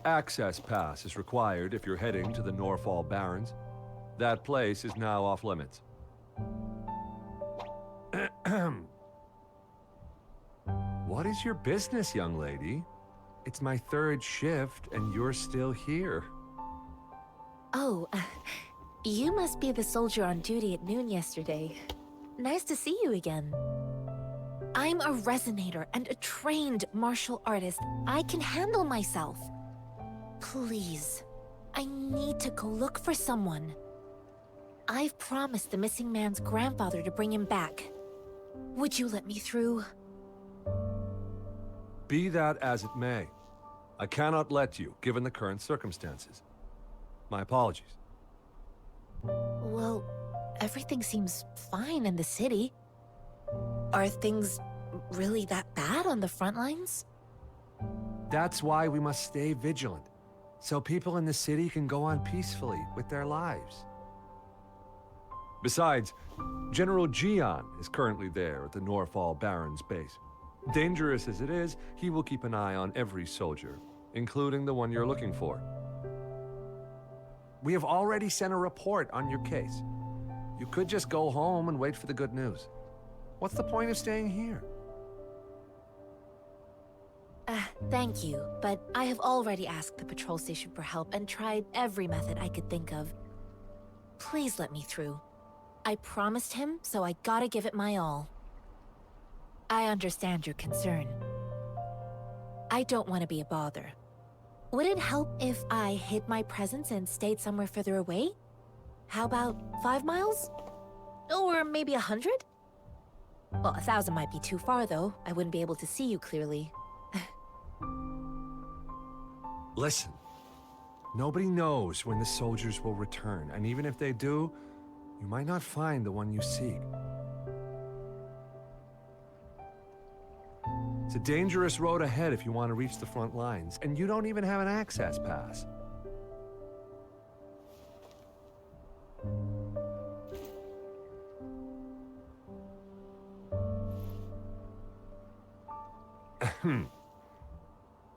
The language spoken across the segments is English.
access pass is required if you're heading to the Norfall Barrens. That place is now off limits. What is your business, young lady? It's my third shift, and you're still here. Oh, you must be the soldier on duty at noon yesterday. Nice to see you again. I'm a resonator and a trained martial artist. I can handle myself. Please, I need to go look for someone. I've promised the missing man's grandfather to bring him back. Would you let me through? Be that as it may, I cannot let you, given the current circumstances. My apologies. Well, everything seems fine in the city. Are things really that bad on the front lines? That's why we must stay vigilant, so people in the city can go on peacefully with their lives. Besides, General Jian is currently there at the Norfall Barrens base. Dangerous as it is, he will keep an eye on every soldier, including the one you're looking for. We have already sent a report on your case. You could just go home and wait for the good news. What's the point of staying here? Thank you, but I have already asked the patrol station for help and tried every method I could think of. Please let me through. I promised him, so I gotta give it my all. I understand your concern. I don't want to be a bother. Would it help if I hid my presence and stayed somewhere further away? How about 5 miles? Or maybe 100? Well, 1,000 might be too far, though. I wouldn't be able to see you clearly. Listen, nobody knows when the soldiers will return, and even if they do, you might not find the one you seek. It's a dangerous road ahead if you want to reach the front lines, and you don't even have an access pass.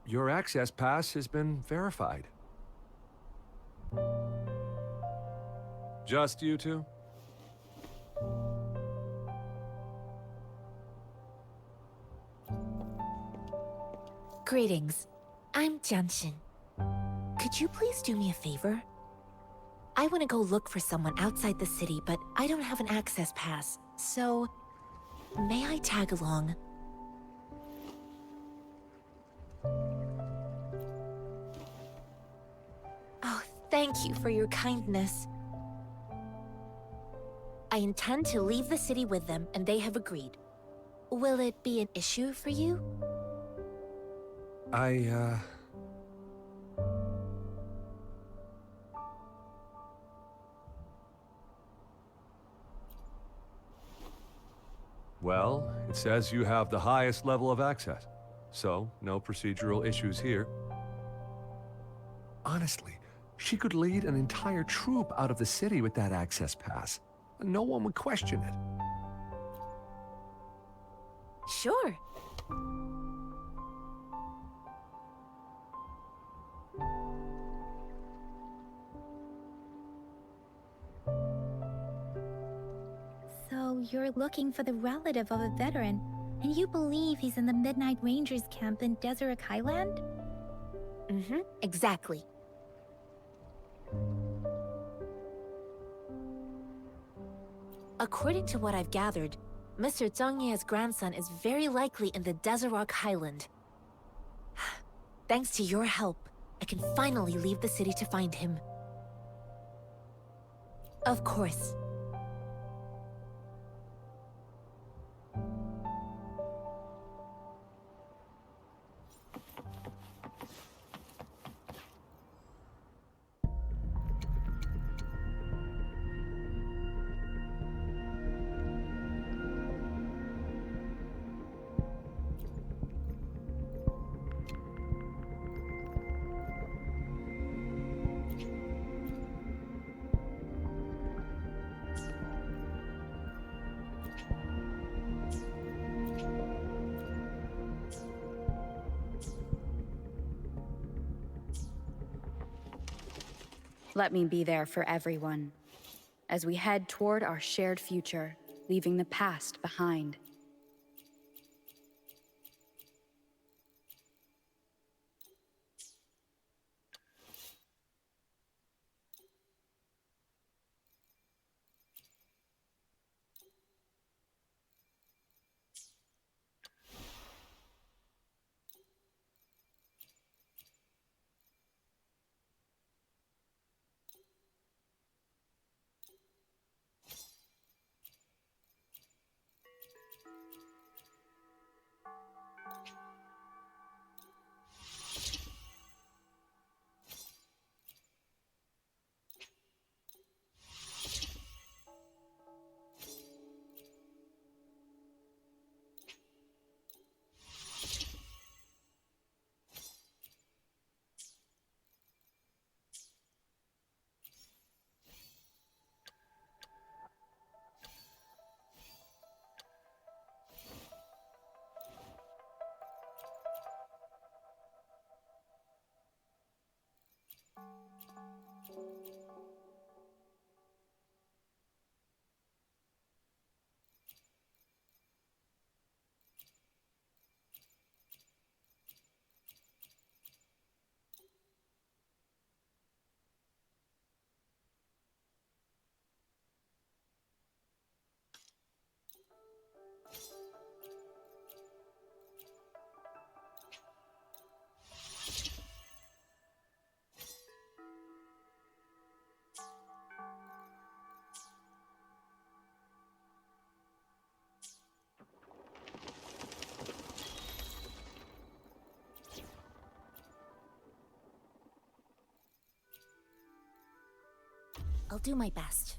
Your access pass has been verified. Just you two? Greetings. I'm Jianshin. Could you please do me a favor? I want to go look for someone outside the city, but I don't have an access pass, so may I tag along? Oh, thank you for your kindness. I intend to leave the city with them, and they have agreed. Will it be an issue for you? Well, it says you have the highest level of access, so no procedural issues here. Honestly, she could lead an entire troop out of the city with that access pass. No one would question it. Sure. So you're looking for the relative of a veteran, and you believe he's in the Midnight Rangers camp in Deseret Highland? Mm-hmm, exactly. According to what I've gathered, Mr. Zhang Ye's grandson is very likely in the Deseret Highland. Thanks to your help, I can finally leave the city to find him. Of course. Let me be there for everyone, as we head toward our shared future, leaving the past behind. I'll do my best.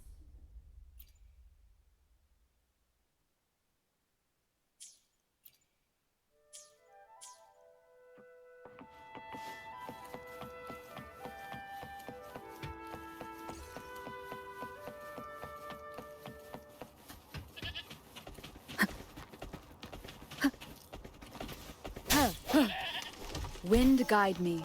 Wind guide me.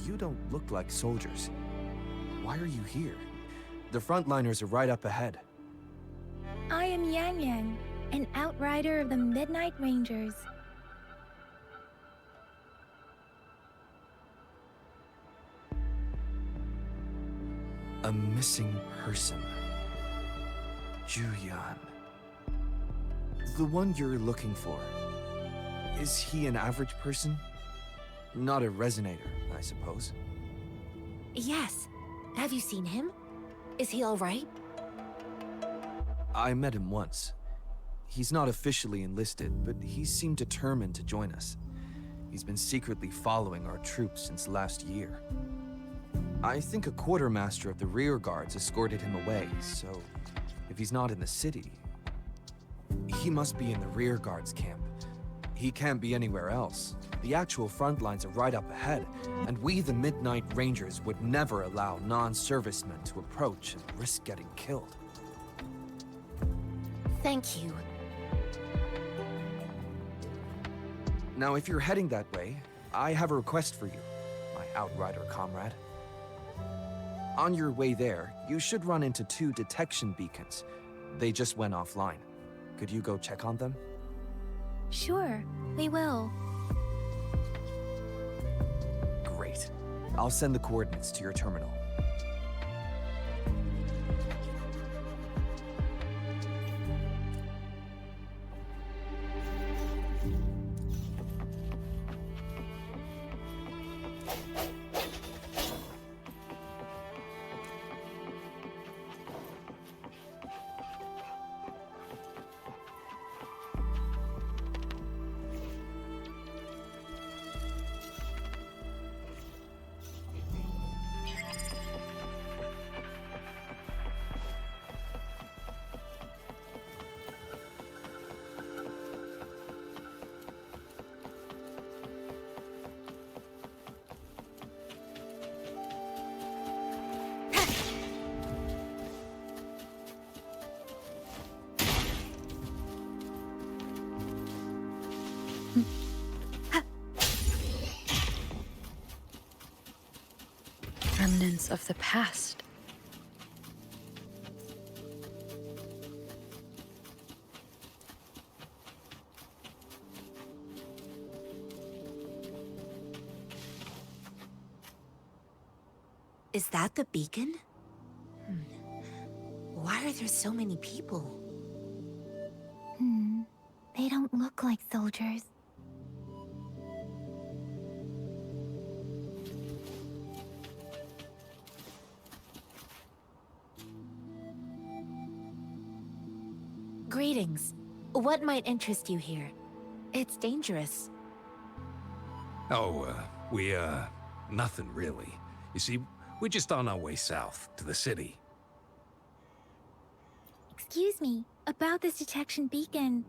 You don't look like soldiers. Why are you here? The frontliners are right up ahead. I am Yang Yang, an outrider of the Midnight Rangers. A missing person. Juyan. The one you're looking for. Is he an average person? Not a resonator, I suppose. Yes. Have you seen him? Is he all right? I met him once. He's not officially enlisted, but he seemed determined to join us. He's been secretly following our troops since last year. I think a quartermaster of the rear guards escorted him away, so if he's not in the city, he must be in the rear guards camp. He can't be anywhere else. The actual front lines are right up ahead, and we, the Midnight Rangers, would never allow non-servicemen to approach and risk getting killed. Thank you. Now, if you're heading that way, I have a request for you, my outrider comrade. On your way there, you should run into 2 detection beacons. They just went offline. Could you go check on them? Sure, we will. Great. I'll send the coordinates to your terminal. Remnants of the past. Is that the beacon? Why are there so many people? They don't look like soldiers. Greetings. What might interest you here? It's dangerous. Oh, nothing really. You see, we're just on our way south to the city. Excuse me, about this detection beacon.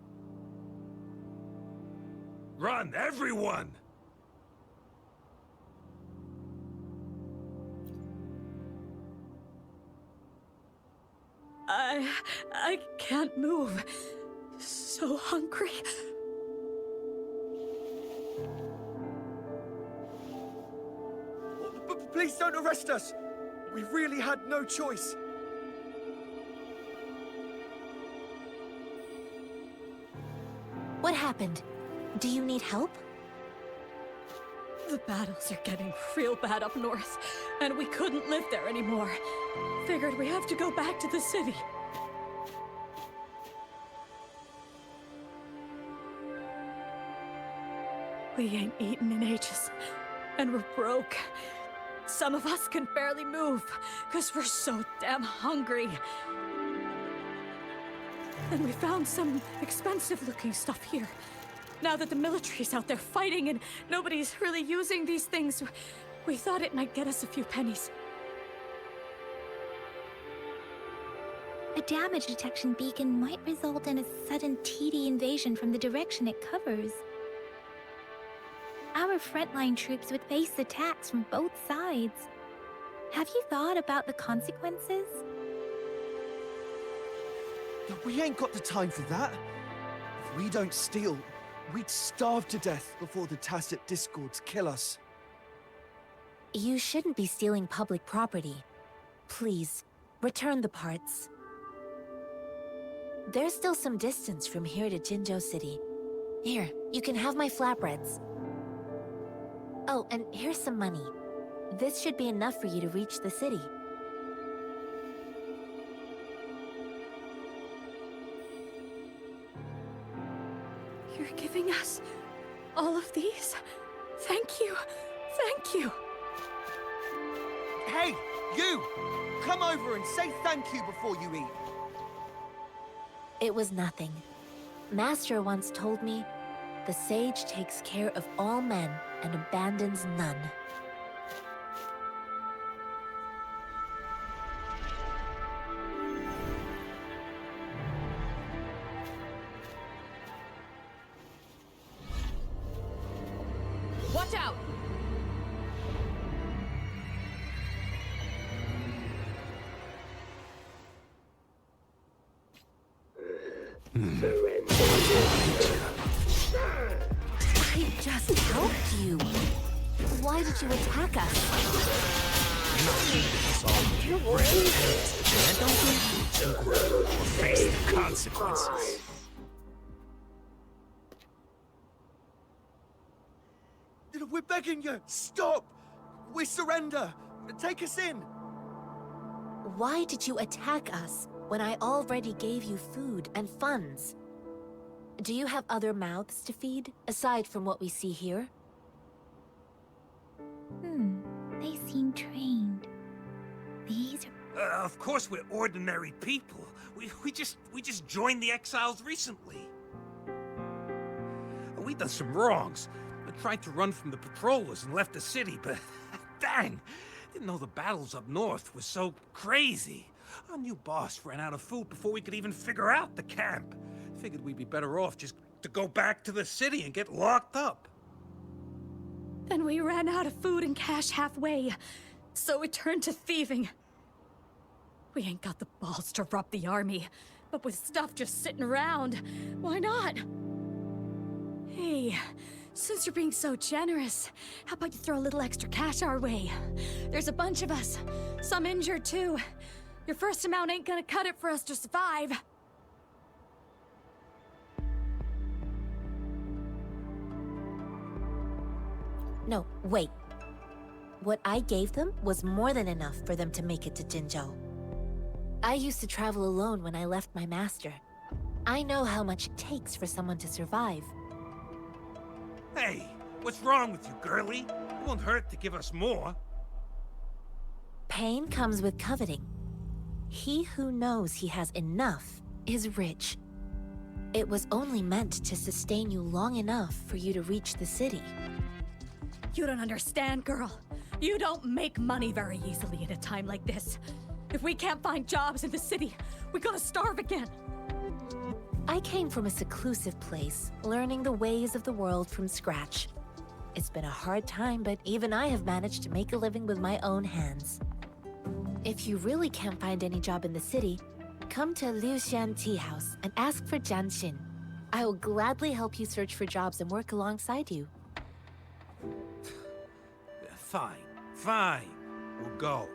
Run, everyone! I can't move. So hungry. Please don't arrest us! We really had no choice. What happened? Do you need help? The battles are getting real bad up north, and we couldn't live there anymore. Figured we have to go back to the city. We ain't eaten in ages, and we're broke. Some of us can barely move, because we're so damn hungry. And we found some expensive-looking stuff here. Now that the military's out there fighting and nobody's really using these things, we thought it might get us a few pennies. A damage detection beacon might result in a sudden TD invasion from the direction it covers. Our frontline troops would face attacks from both sides. Have you thought about the consequences? We ain't got the time for that. If we don't steal, we'd starve to death before the tacit discords kill us. You shouldn't be stealing public property. Please, return the parts. There's still some distance from here to Jinzhou City. Here, you can have my flatbreads. Oh, and here's some money. This should be enough for you to reach the city. You're giving us all of these? Thank you. Thank you. Hey, you! Come over and say thank you before you eat. It was nothing. Master once told me, the sage takes care of all men and abandons none. Watch out! I just helped you. Why did you attack us? Face the consequences. We're begging you, stop! We surrender! Take us in! Why did you attack us when I already gave you food and funds? Do you have other mouths to feed, aside from what we see here? They seem trained. These are... Of course we're ordinary people. We just joined the exiles recently. We done some wrongs. I tried to run from the patrollers and left the city, but dang, didn't know the battles up north were so crazy. Our new boss ran out of food before we could even figure out the camp. Figured we'd be better off just to go back to the city and get locked up. Then we ran out of food and cash halfway, so we turned to thieving. We ain't got the balls to rob the army, but with stuff just sitting around, why not? Hey, Since you're being so generous, how about you throw a little extra cash our way? There's a bunch of us, some injured too. Your first amount ain't gonna cut it for us to survive. No, wait. What I gave them was more than enough for them to make it to Jinzhou. I used to travel alone when I left my master. I know how much it takes for someone to survive. Hey, what's wrong with you, girlie? It won't hurt to give us more. Pain comes with coveting. He who knows he has enough is rich. It was only meant to sustain you long enough for you to reach the city. You don't understand, girl. You don't make money very easily at a time like this. If we can't find jobs in the city, we're gonna starve again. I came from a seclusive place, learning the ways of the world from scratch. It's been a hard time, but even I have managed to make a living with my own hands. If you really can't find any job in the city, come to Liu Xian Tea House and ask for Jian Xin. I will gladly help you search for jobs and work alongside you. Fine, fine. We'll go.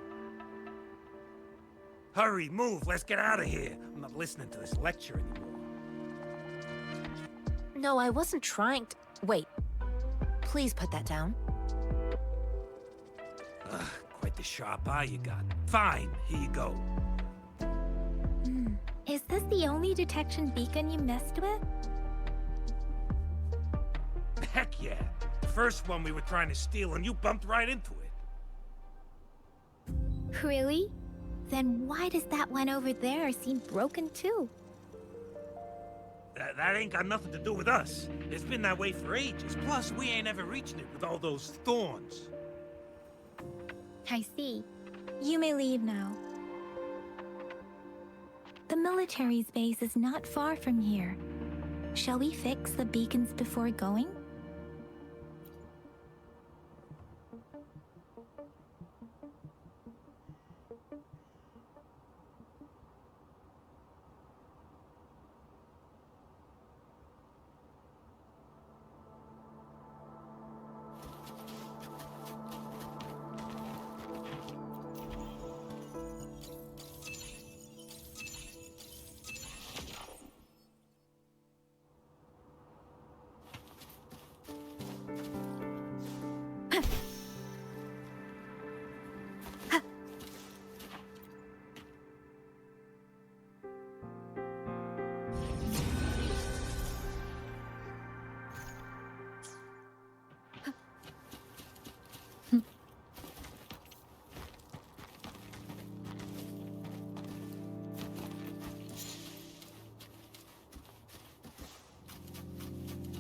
Hurry, move, let's get out of here. I'm not listening to this lecture anymore. No, I wasn't trying to... Wait. Please put that down. Quite the sharp eye you got. Fine, here you go. Is this the only detection beacon you messed with? Heck yeah. The first one we were trying to steal and you bumped right into it. Really? Then why does that one over there seem broken too? That ain't got nothing to do with us. It's been that way for ages. Plus, we ain't ever reaching it with all those thorns. I see. You may leave now. The military's base is not far from here. Shall we fix the beacons before going?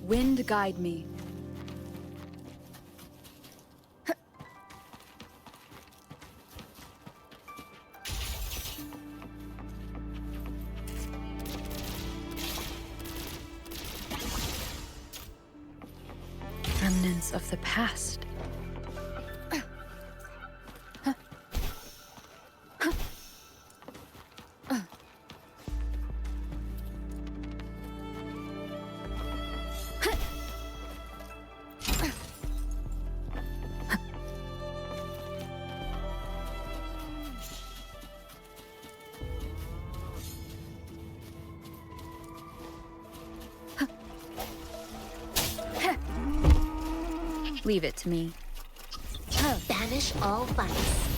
Wind guide me. Remnants of the past. Leave it to me. Banish all vice.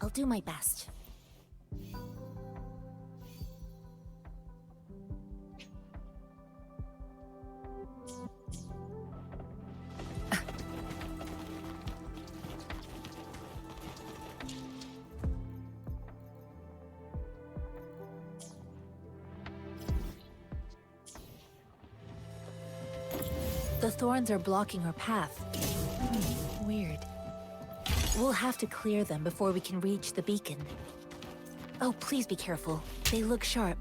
I'll do my best. The thorns are blocking our path. Weird. We'll have to clear them before we can reach the beacon. Oh, please be careful. They look sharp.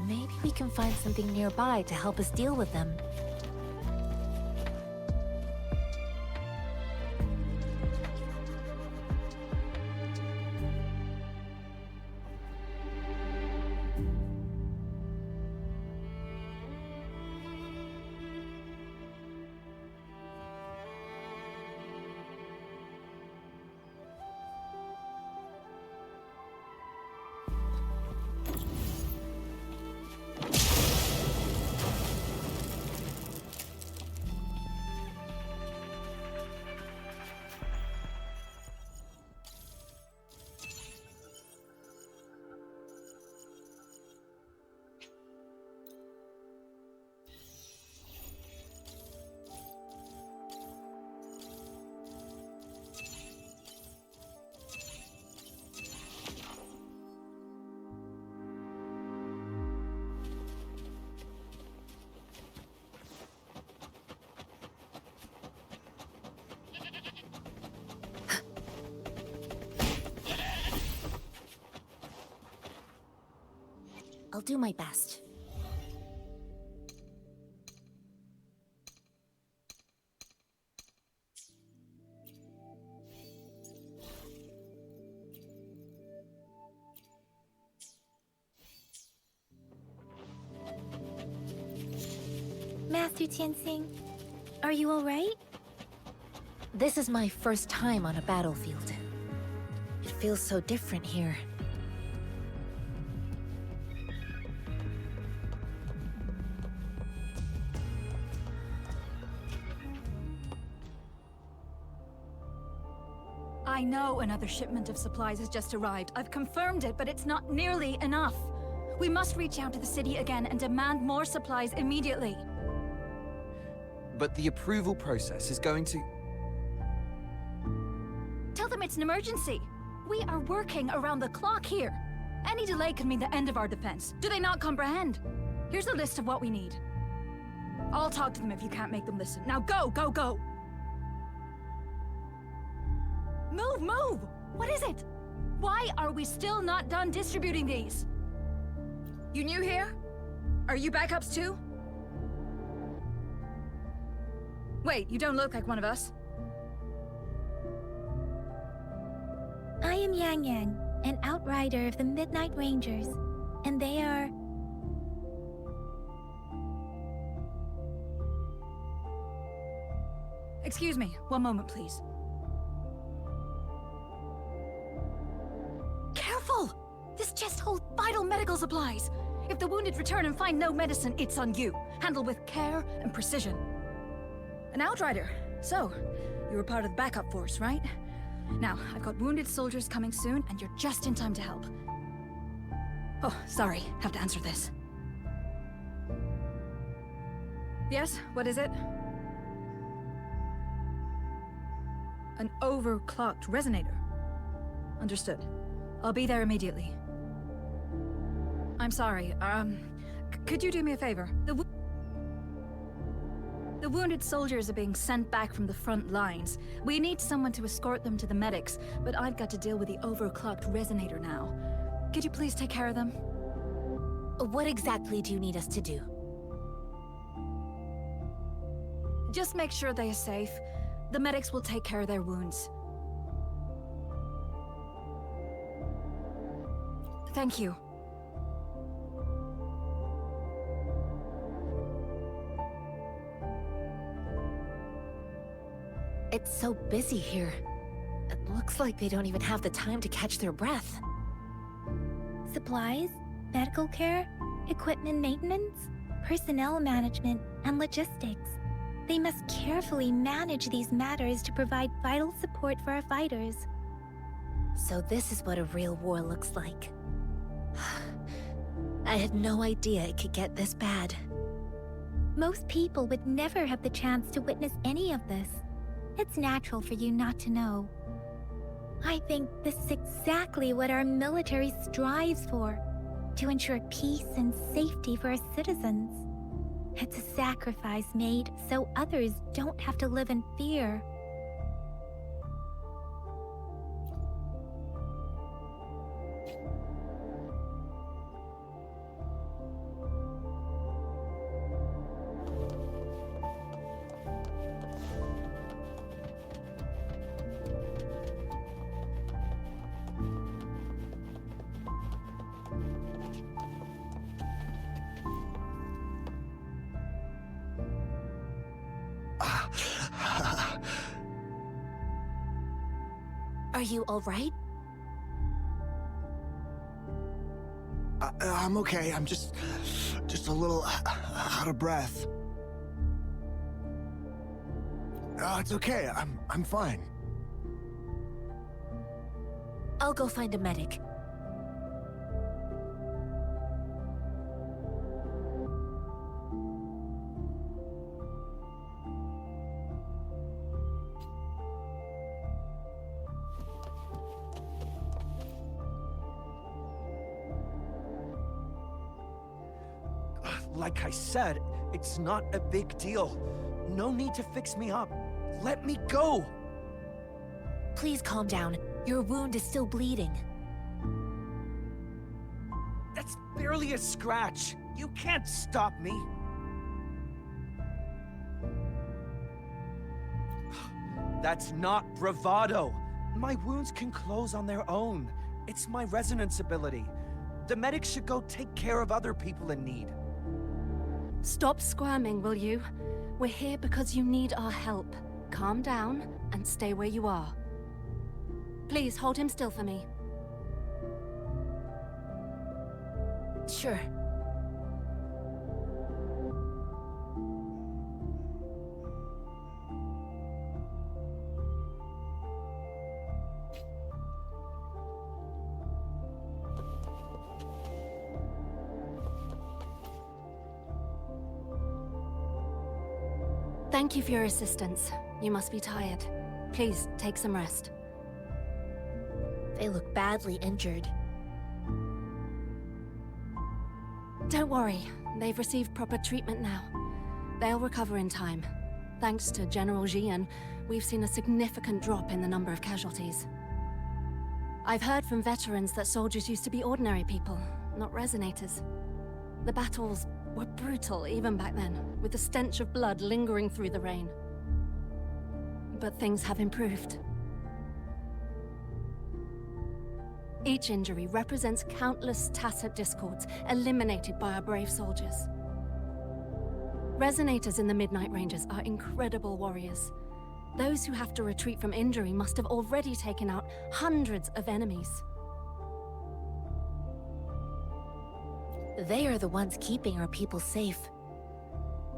Maybe we can find something nearby to help us deal with them. I'll do my best. Master Tianxing, are you alright? This is my first time on a battlefield. It feels so different here. I know another shipment of supplies has just arrived. I've confirmed it, but it's not nearly enough. We must reach out to the city again and demand more supplies immediately. But the approval process is going to... Tell them it's an emergency. We are working around the clock here. Any delay could mean the end of our defense. Do they not comprehend? Here's a list of what we need. I'll talk to them if you can't make them listen. Now go, go, go! Move, move! What is it? Why are we still not done distributing these? You new here? Are you backups too? Wait, you don't look like one of us. I am Yang Yang, an outrider of the Midnight Rangers, and they are... Excuse me, one moment please. Careful! This chest holds vital medical supplies. If the wounded return and find no medicine, it's on you. Handle with care and precision. An outrider. So, you were part of the backup force, right? Now, I've got wounded soldiers coming soon, and you're just in time to help. Oh, sorry. Have to answer this. Yes, what is it? An overclocked resonator. Understood. I'll be there immediately. I'm sorry, could you do me a favor? The wounded soldiers are being sent back from the front lines. We need someone to escort them to the medics, but I've got to deal with the overclocked resonator now. Could you please take care of them? What exactly do you need us to do? Just make sure they are safe. The medics will take care of their wounds. Thank you. It's so busy here. It looks like they don't even have the time to catch their breath. Supplies, medical care, equipment maintenance, personnel management, and logistics. They must carefully manage these matters to provide vital support for our fighters. So this is what a real war looks like. I had no idea it could get this bad. Most people would never have the chance to witness any of this. It's natural for you not to know. I think this is exactly what our military strives for, to ensure peace and safety for our citizens. It's a sacrifice made so others don't have to live in fear. you all right? I'm okay. I'm just a little out of breath. It's okay. I'm fine. I'll go find a medic. Like I said, it's not a big deal. No need to fix me up. Let me go! Please calm down. Your wound is still bleeding. That's barely a scratch. You can't stop me. That's not bravado. My wounds can close on their own. It's my resonance ability. The medics should go take care of other people in need. Stop squirming, will you? We're here because you need our help. Calm down and stay where you are. Please hold him still for me. Sure. Thank you for your assistance. You must be tired. Please, take some rest. They look badly injured. Don't worry. They've received proper treatment now. They'll recover in time. Thanks to General Jian, we've seen a significant drop in the number of casualties. I've heard from veterans that soldiers used to be ordinary people, not resonators. The battles were brutal even back then, with the stench of blood lingering through the rain. But things have improved. Each injury represents countless tacit discords eliminated by our brave soldiers. Resonators in the Midnight Rangers are incredible warriors. Those who have to retreat from injury must have already taken out hundreds of enemies. They are the ones keeping our people safe.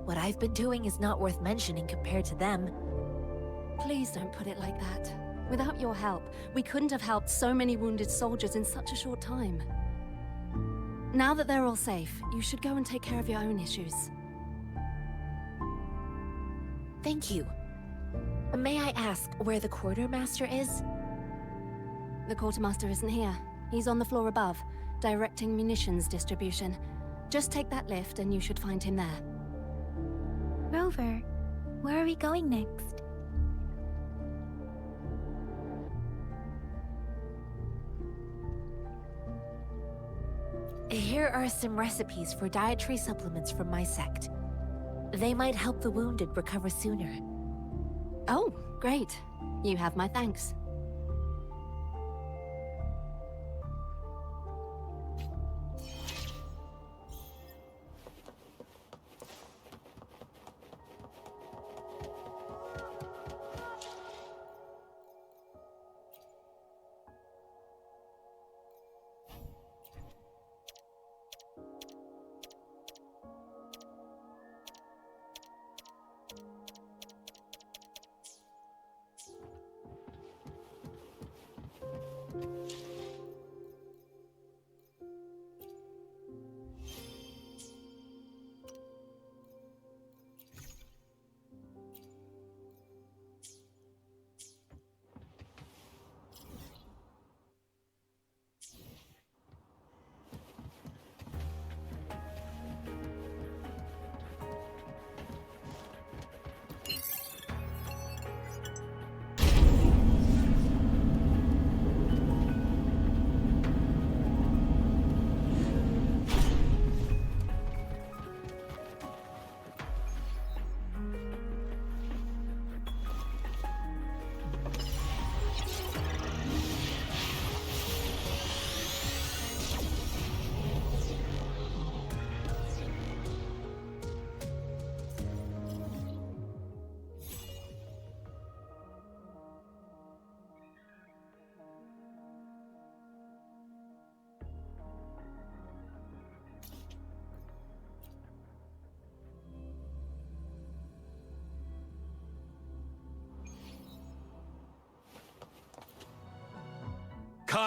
What I've been doing is not worth mentioning compared to them. Please don't put it like that. Without your help, we couldn't have helped so many wounded soldiers in such a short time. Now that they're all safe, you should go and take care of your own issues. Thank you. May I ask where the quartermaster is? The quartermaster isn't here. He's on the floor above, directing munitions distribution. Just take that lift and you should find him there. Rover, where are we going next? Here are some recipes for dietary supplements from my sect. They might help the wounded recover sooner. Oh, great. You have my thanks.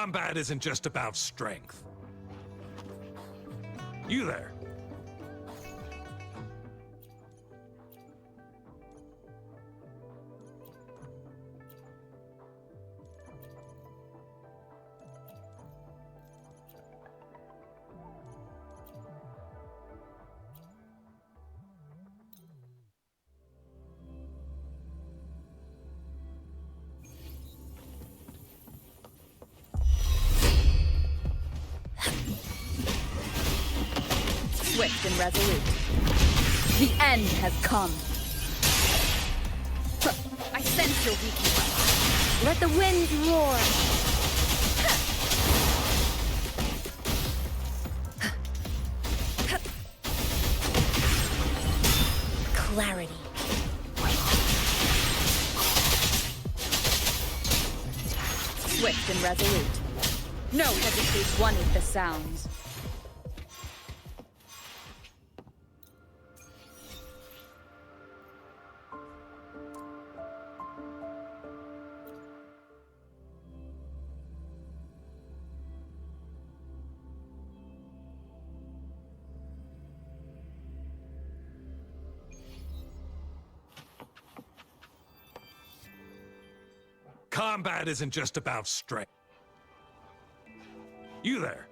Combat isn't just about strength. You there? Swift and resolute. The end has come. I sense your weakness. Let the winds roar. Clarity. Swift and resolute. No hesitate one with the sounds. Combat isn't just about strength. You there?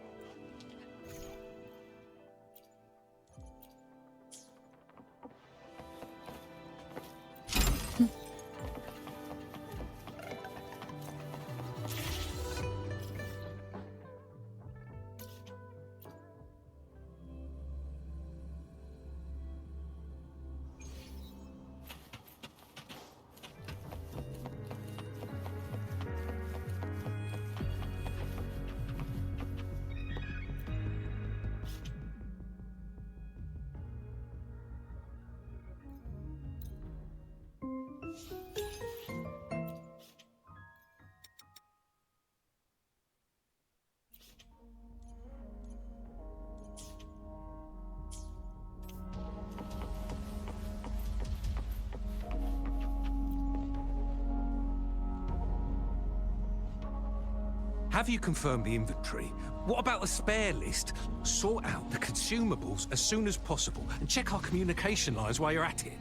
Have you confirmed the inventory? What about the spare list? Sort out the consumables as soon as possible and check our communication lines while you're at it.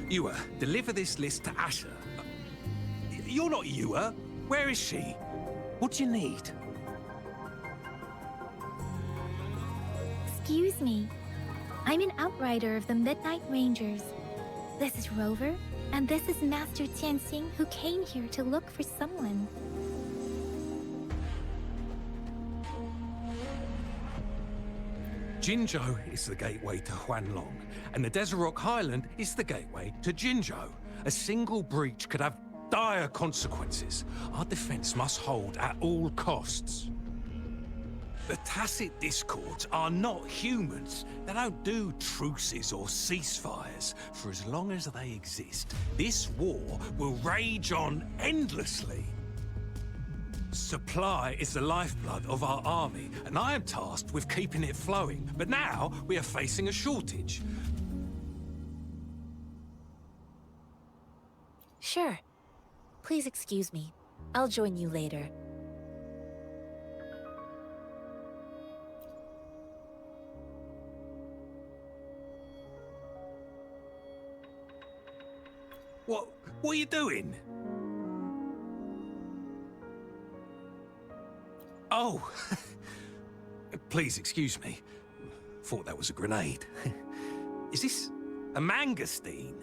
Ewa, deliver this list to Asher. You're not Ewa. Where is she? What do you need? Excuse me. I'm an outrider of the Midnight Rangers. This is Rover, and this is Master Tianxing, who came here to look for someone. Jinzhou is the gateway to Huanlong, and the Desert Rock Highland is the gateway to Jinzhou. A single breach could have dire consequences. Our defense must hold at all costs. The Tacit Discords are not humans. They don't do truces or ceasefires. For as long as they exist, this war will rage on endlessly. Supply is the lifeblood of our army, and I am tasked with keeping it flowing. But now, we are facing a shortage. Sure. Please excuse me. I'll join you later. What are you doing? Oh, please excuse me. Thought that was a grenade. Is this a mangosteen?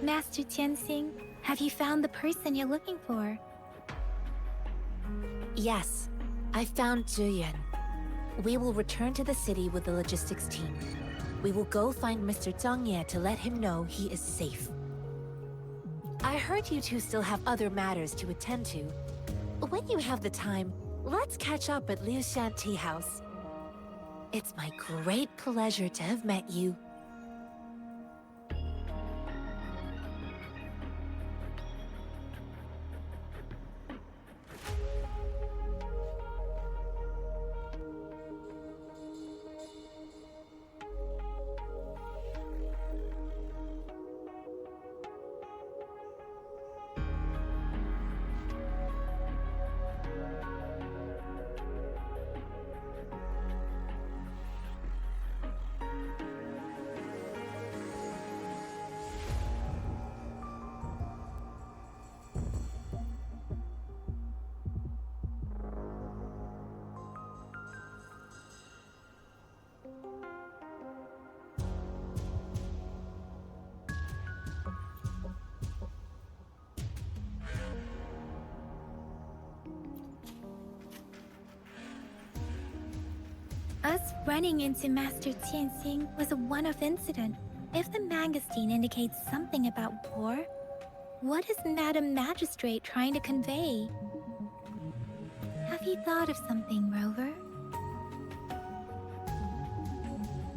Master Tianxing, have you found the person you're looking for? Yes, I found Zhuyan. We will return to the city with the logistics team. We will go find Mr. Zhang Ye to let him know he is safe. I heard you two still have other matters to attend to. When you have the time, let's catch up at Liu Shan Tea House. It's my great pleasure to have met you. Us running into Master Tianxing was a one-off incident. If the magazine indicates something about war, what is Madam Magistrate trying to convey? Have you thought of something, Rover?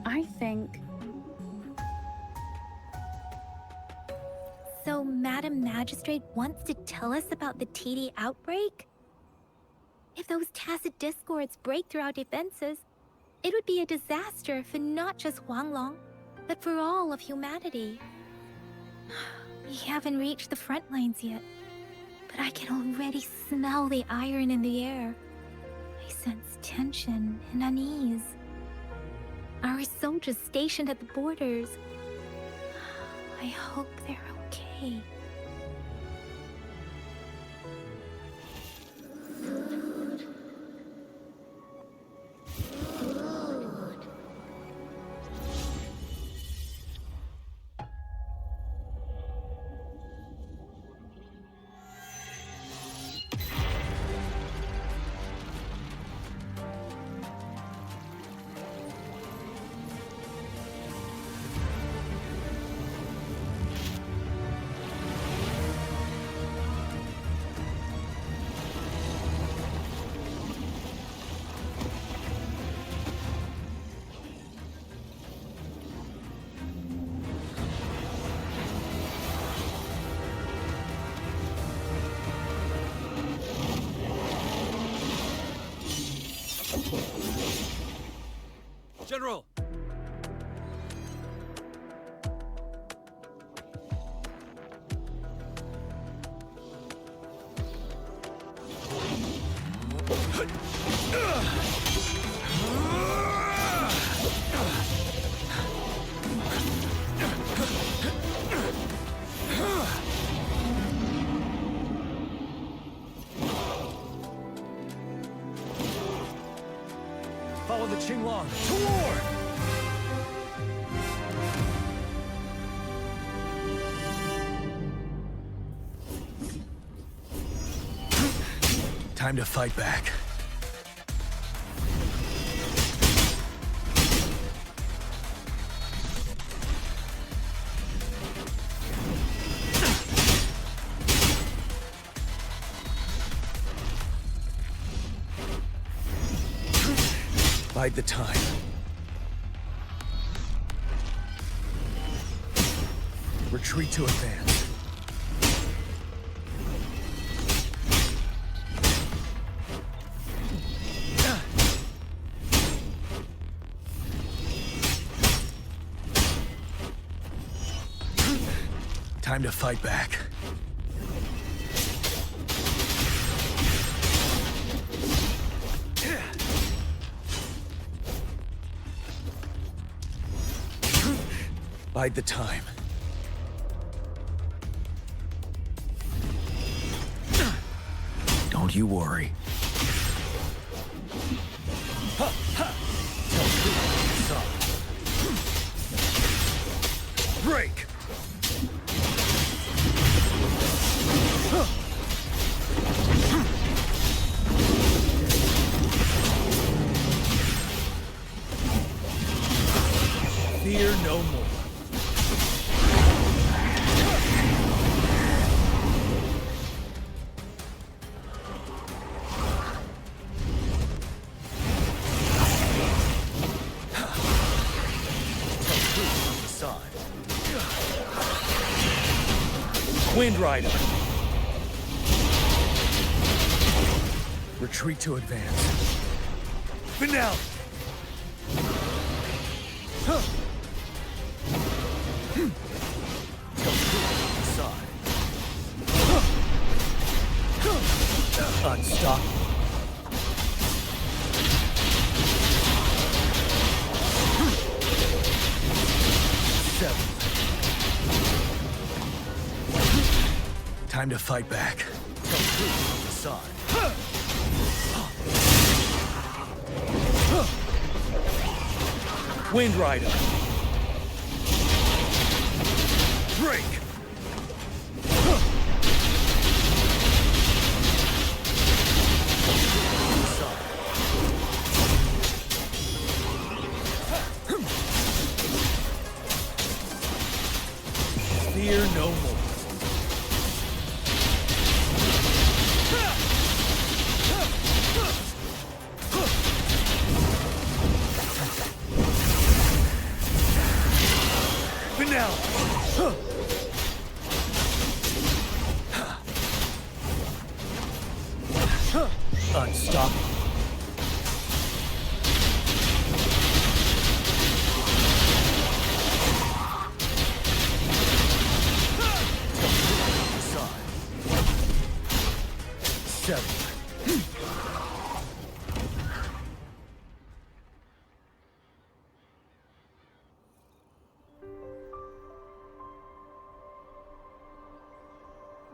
I think So Madam Magistrate wants to tell us about the TD outbreak? If those tacit discords break through our defenses, it would be a disaster for not just Huanglong, but for all of humanity. We haven't reached the front lines yet, but I can already smell the iron in the air. I sense tension and unease. Our soldiers stationed at the borders. I hope they're okay. General! Follow the Qinglong to war! Time to fight back. Bide the time. Retreat to advance. Time to fight back. Bide the time. Don't you worry. Ha, ha. Break! Fear no more. Wind Rider. Retreat to advance. Finale. Unstoppable. Time to fight back. Wind Rider. Break. fear no more. Finale! Unstoppable. Seven.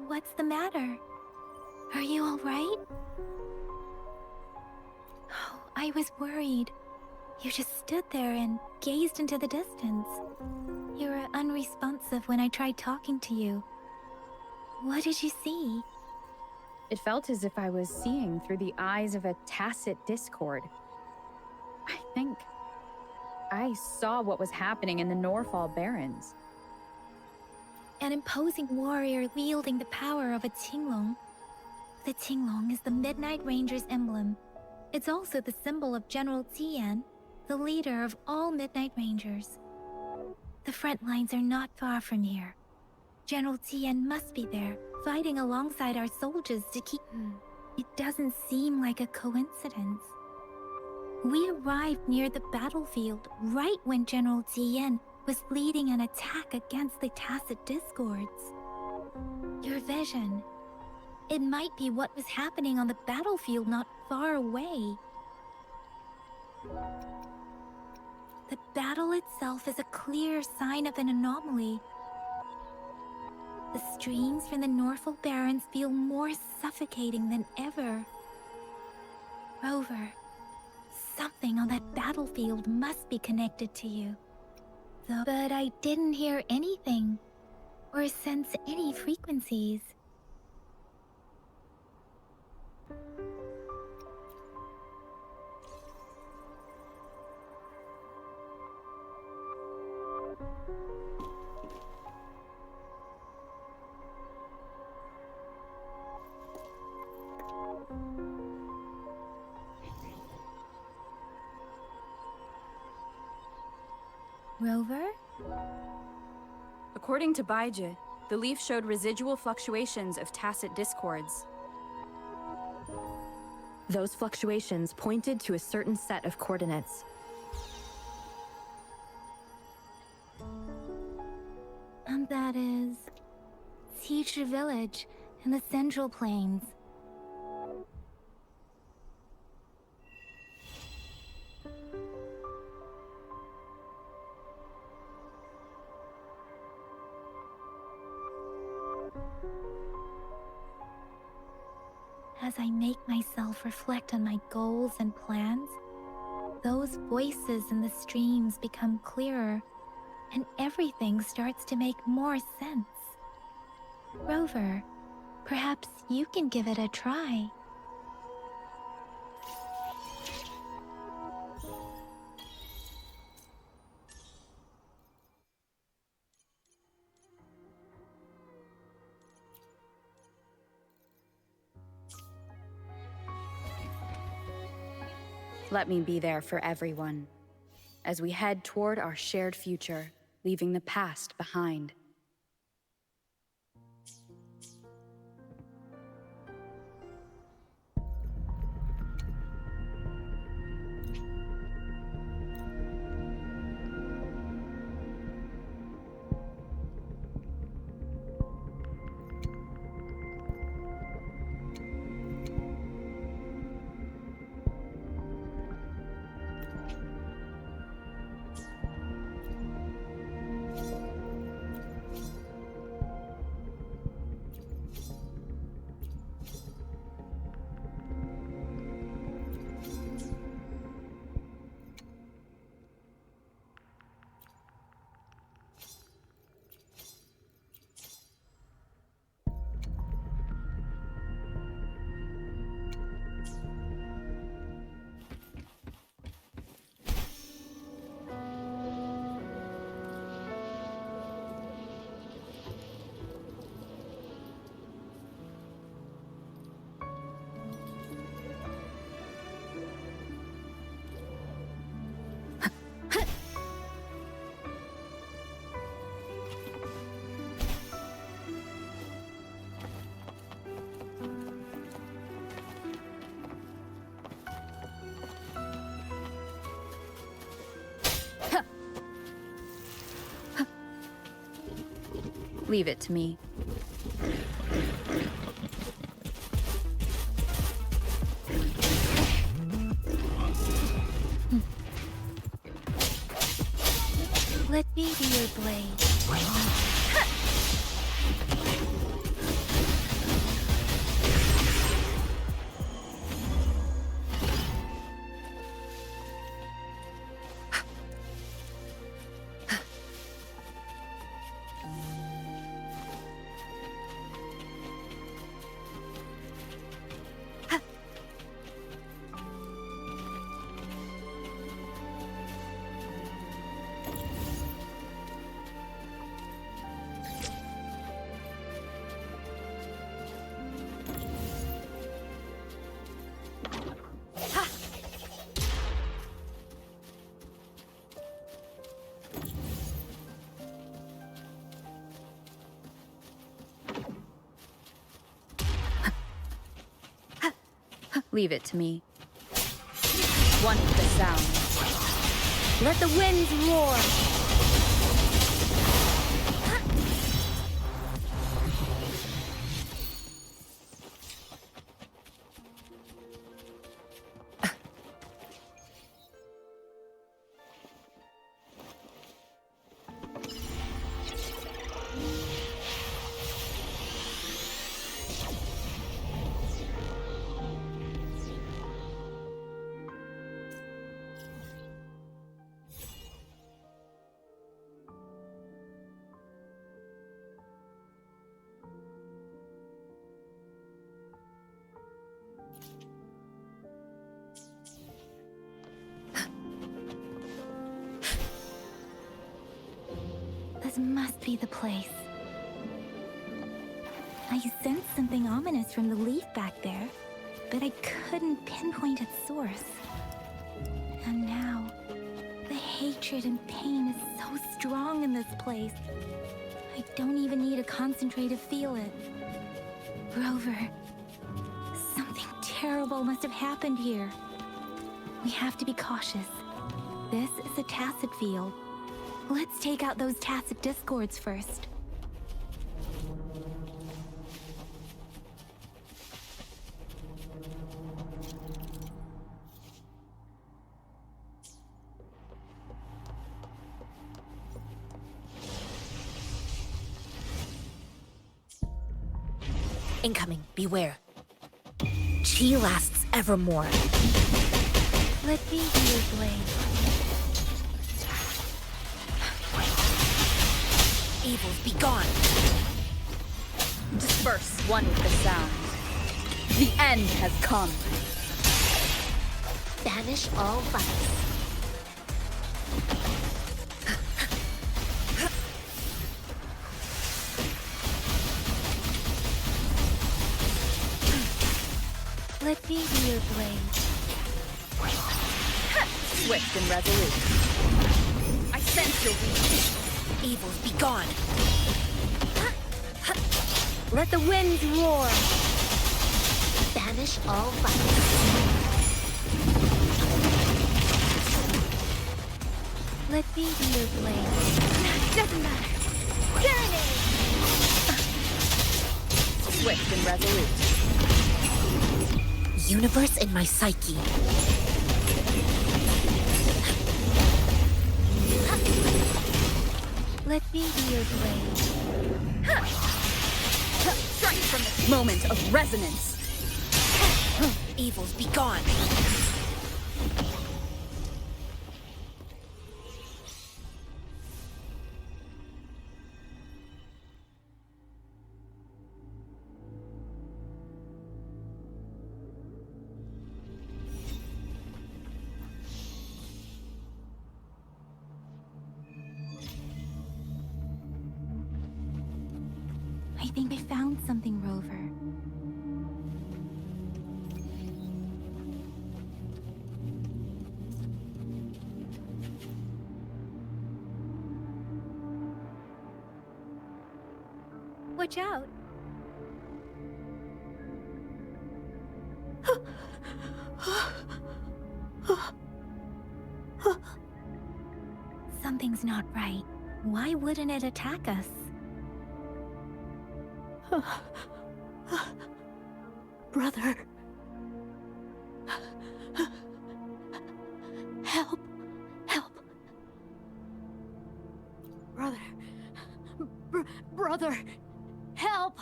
What's the matter? Are you all right? Oh, I was worried. You just stood there and gazed into the distance. You were unresponsive when I tried talking to you. What did you see? It felt as if I was seeing through the eyes of a tacit discord. I think I saw what was happening in the Norfall Barrens. An imposing warrior wielding the power of a Tinglong. The Tinglong is the Midnight Ranger's emblem. It's also the symbol of General Tian, the leader of all Midnight Rangers. The front lines are not far from here. General Tian must be there, fighting alongside our soldiers to keep... It doesn't seem like a coincidence. We arrived near the battlefield right when General Tian was leading an attack against the Tacit Discords. Your vision. It might be what was happening on the battlefield not far away. The battle itself is a clear sign of an anomaly. The streams from the Norfall Barrens feel more suffocating than ever. Rover, something on that battlefield must be connected to you. But I didn't hear anything, or sense any frequencies. Rover? According to Baiji, the leaf showed residual fluctuations of tacit discords. Those fluctuations pointed to a certain set of coordinates. And that is... Teacher Village in the Central Plains. As I make myself reflect on my goals and plans, those voices in the streams become clearer, and everything starts to make more sense. Rover, perhaps you can give it a try. Let me be there for everyone, as we head toward our shared future, leaving the past behind. Leave it to me. Let me be your blade. Leave it to me. One with the sound. Let the winds roar. This must be the place. I sensed something ominous from the leaf back there, but I couldn't pinpoint its source. And now, the hatred and pain is so strong in this place. I don't even need to concentrate to feel it. Rover, something terrible must have happened here. We have to be cautious. This is a tacit field. Let's take out those tacit discords first. Incoming, beware. Chi lasts evermore. Let me be your blade. Evils, be gone! Disperse, one with the sound. The end has come. Banish all vice. Let me be your blade. Swift and resolute. I sense your weakness. Evils, be gone! Let the winds roar. Banish all vice. Let me be your blade. Doesn't matter. Serenade! Swift and resolute. Universe in my psyche. Let me be your blade. Strike from this moment of resonance. Evils, be gone! I think I found something, Rover. Watch out. Something's not right. Why wouldn't it attack us? Brother. Help. Help. Brother. Brother. Help.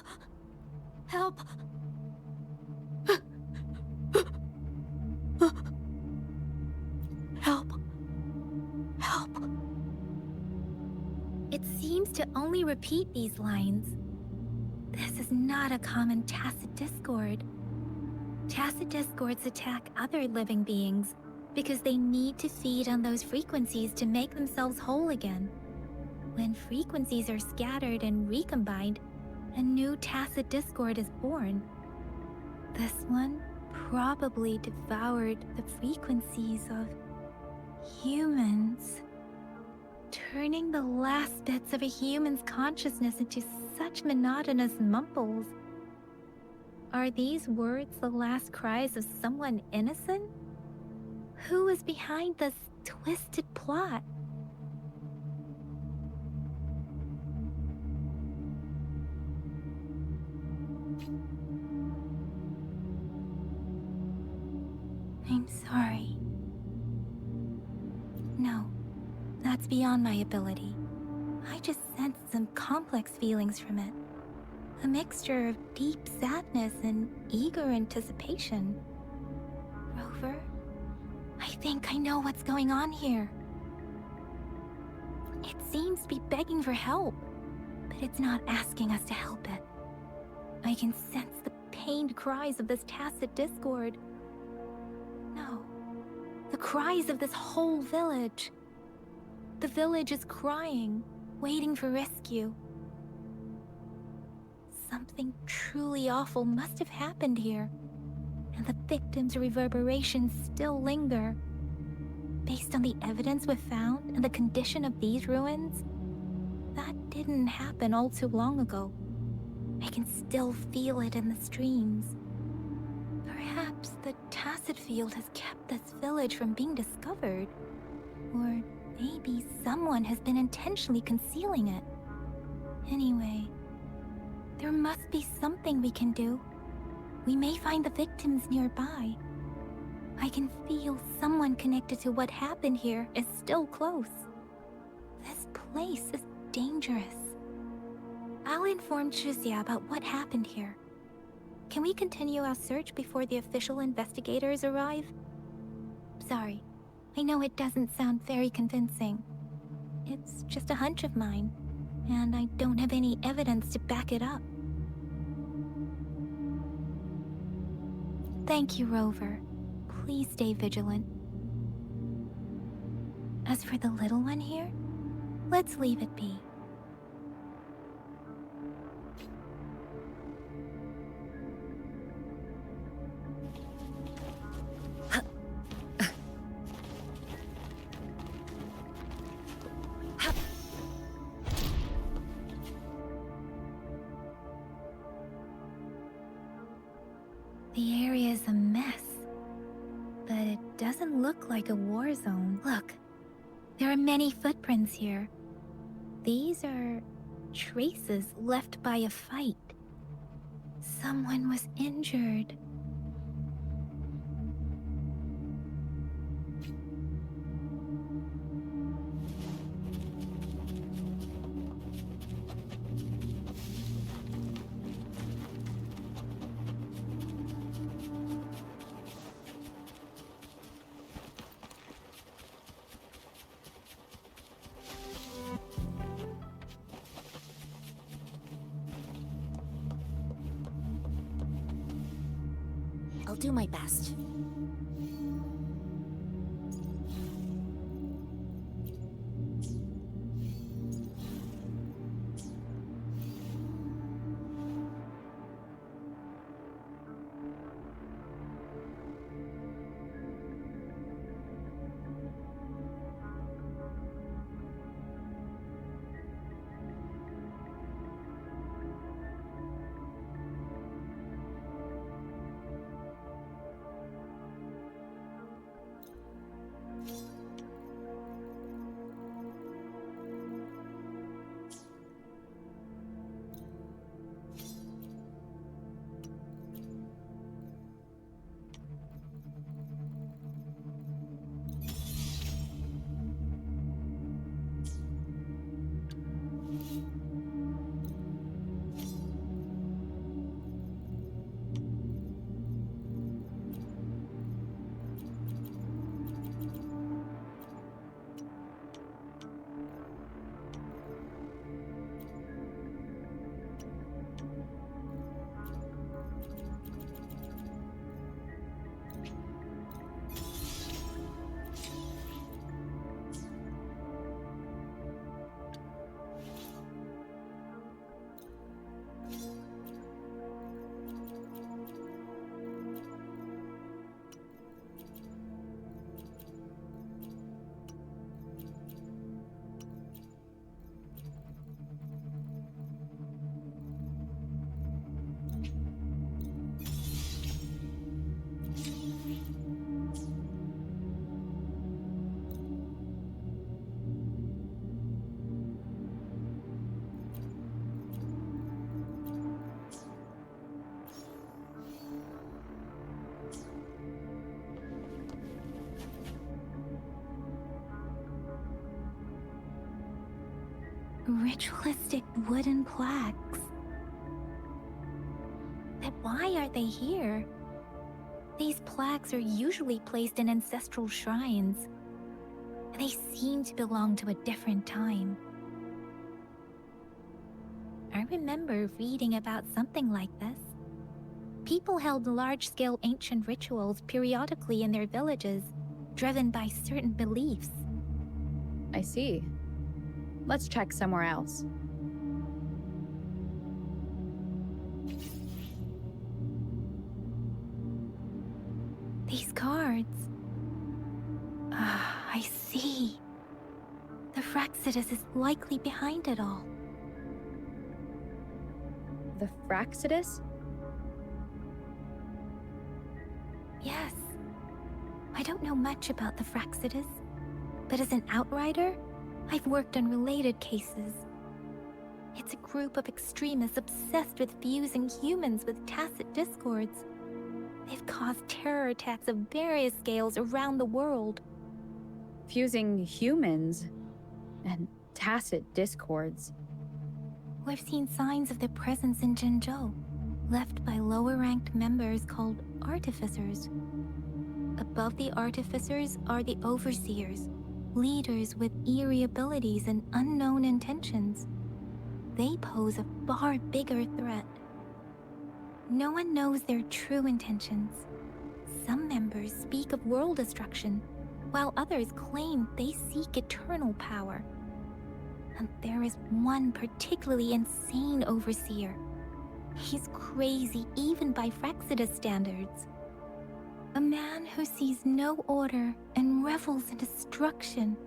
Help. Help. Help. It seems to only repeat these lines. This is not a common tacit discord. Tacit discords attack other living beings because they need to feed on those frequencies to make themselves whole again. When frequencies are scattered and recombined, a new tacit discord is born. This one probably devoured the frequencies of humans, turning the last bits of a human's consciousness into such monotonous mumbles. Are these words the last cries of someone innocent? Who is behind this twisted plot? I'm sorry. No, that's beyond my ability. I just sensed some complex feelings from it. A mixture of deep sadness and eager anticipation. Rover, I think I know what's going on here. It seems to be begging for help, but it's not asking us to help it. I can sense the pained cries of this tacit discord. No, the cries of this whole village. The village is crying, waiting for rescue. Something truly awful must have happened here, and the victims' reverberations still linger. Based on the evidence we've found and the condition of these ruins, that didn't happen all too long ago. I can still feel it in the streams. Perhaps the tacit field has kept this village from being discovered. Or maybe someone has been intentionally concealing it. Anyway, there must be something we can do. We may find the victims nearby. I can feel someone connected to what happened here is still close. This place is dangerous. I'll inform Chuzia about what happened here. Can we continue our search before the official investigators arrive? Sorry, I know it doesn't sound very convincing. It's just a hunch of mine, and I don't have any evidence to back it up. Thank you, Rover. Please stay vigilant. As for the little one here, let's leave it be. The area is a mess, but it doesn't look like a war zone. Look, there are many footprints here. These are traces left by a fight. Someone was injured. I'll do my best. Ritualistic wooden plaques. But why are they here? These plaques are usually placed in ancestral shrines. They seem to belong to a different time. I remember reading about something like this. People held large-scale ancient rituals periodically in their villages, driven by certain beliefs. I see. Let's check somewhere else. These cards. Ah, I see. The Fraxidus is likely behind it all. The Fraxidus? Yes. I don't know much about the Fraxidus, but as an outrider, I've worked on related cases. It's a group of extremists obsessed with fusing humans with tacit discords. They've caused terror attacks of various scales around the world. Fusing humans and tacit discords. We've seen signs of their presence in Jinzhou, left by lower-ranked members called artificers. Above the artificers are the overseers, leaders with eerie abilities and unknown intentions. They pose a far bigger threat. No one knows their true intentions. Some members speak of world destruction, while others claim they seek eternal power. And there is one particularly insane overseer. He's crazy even by Fraxidus standards. A man who sees no order and revels in destruction.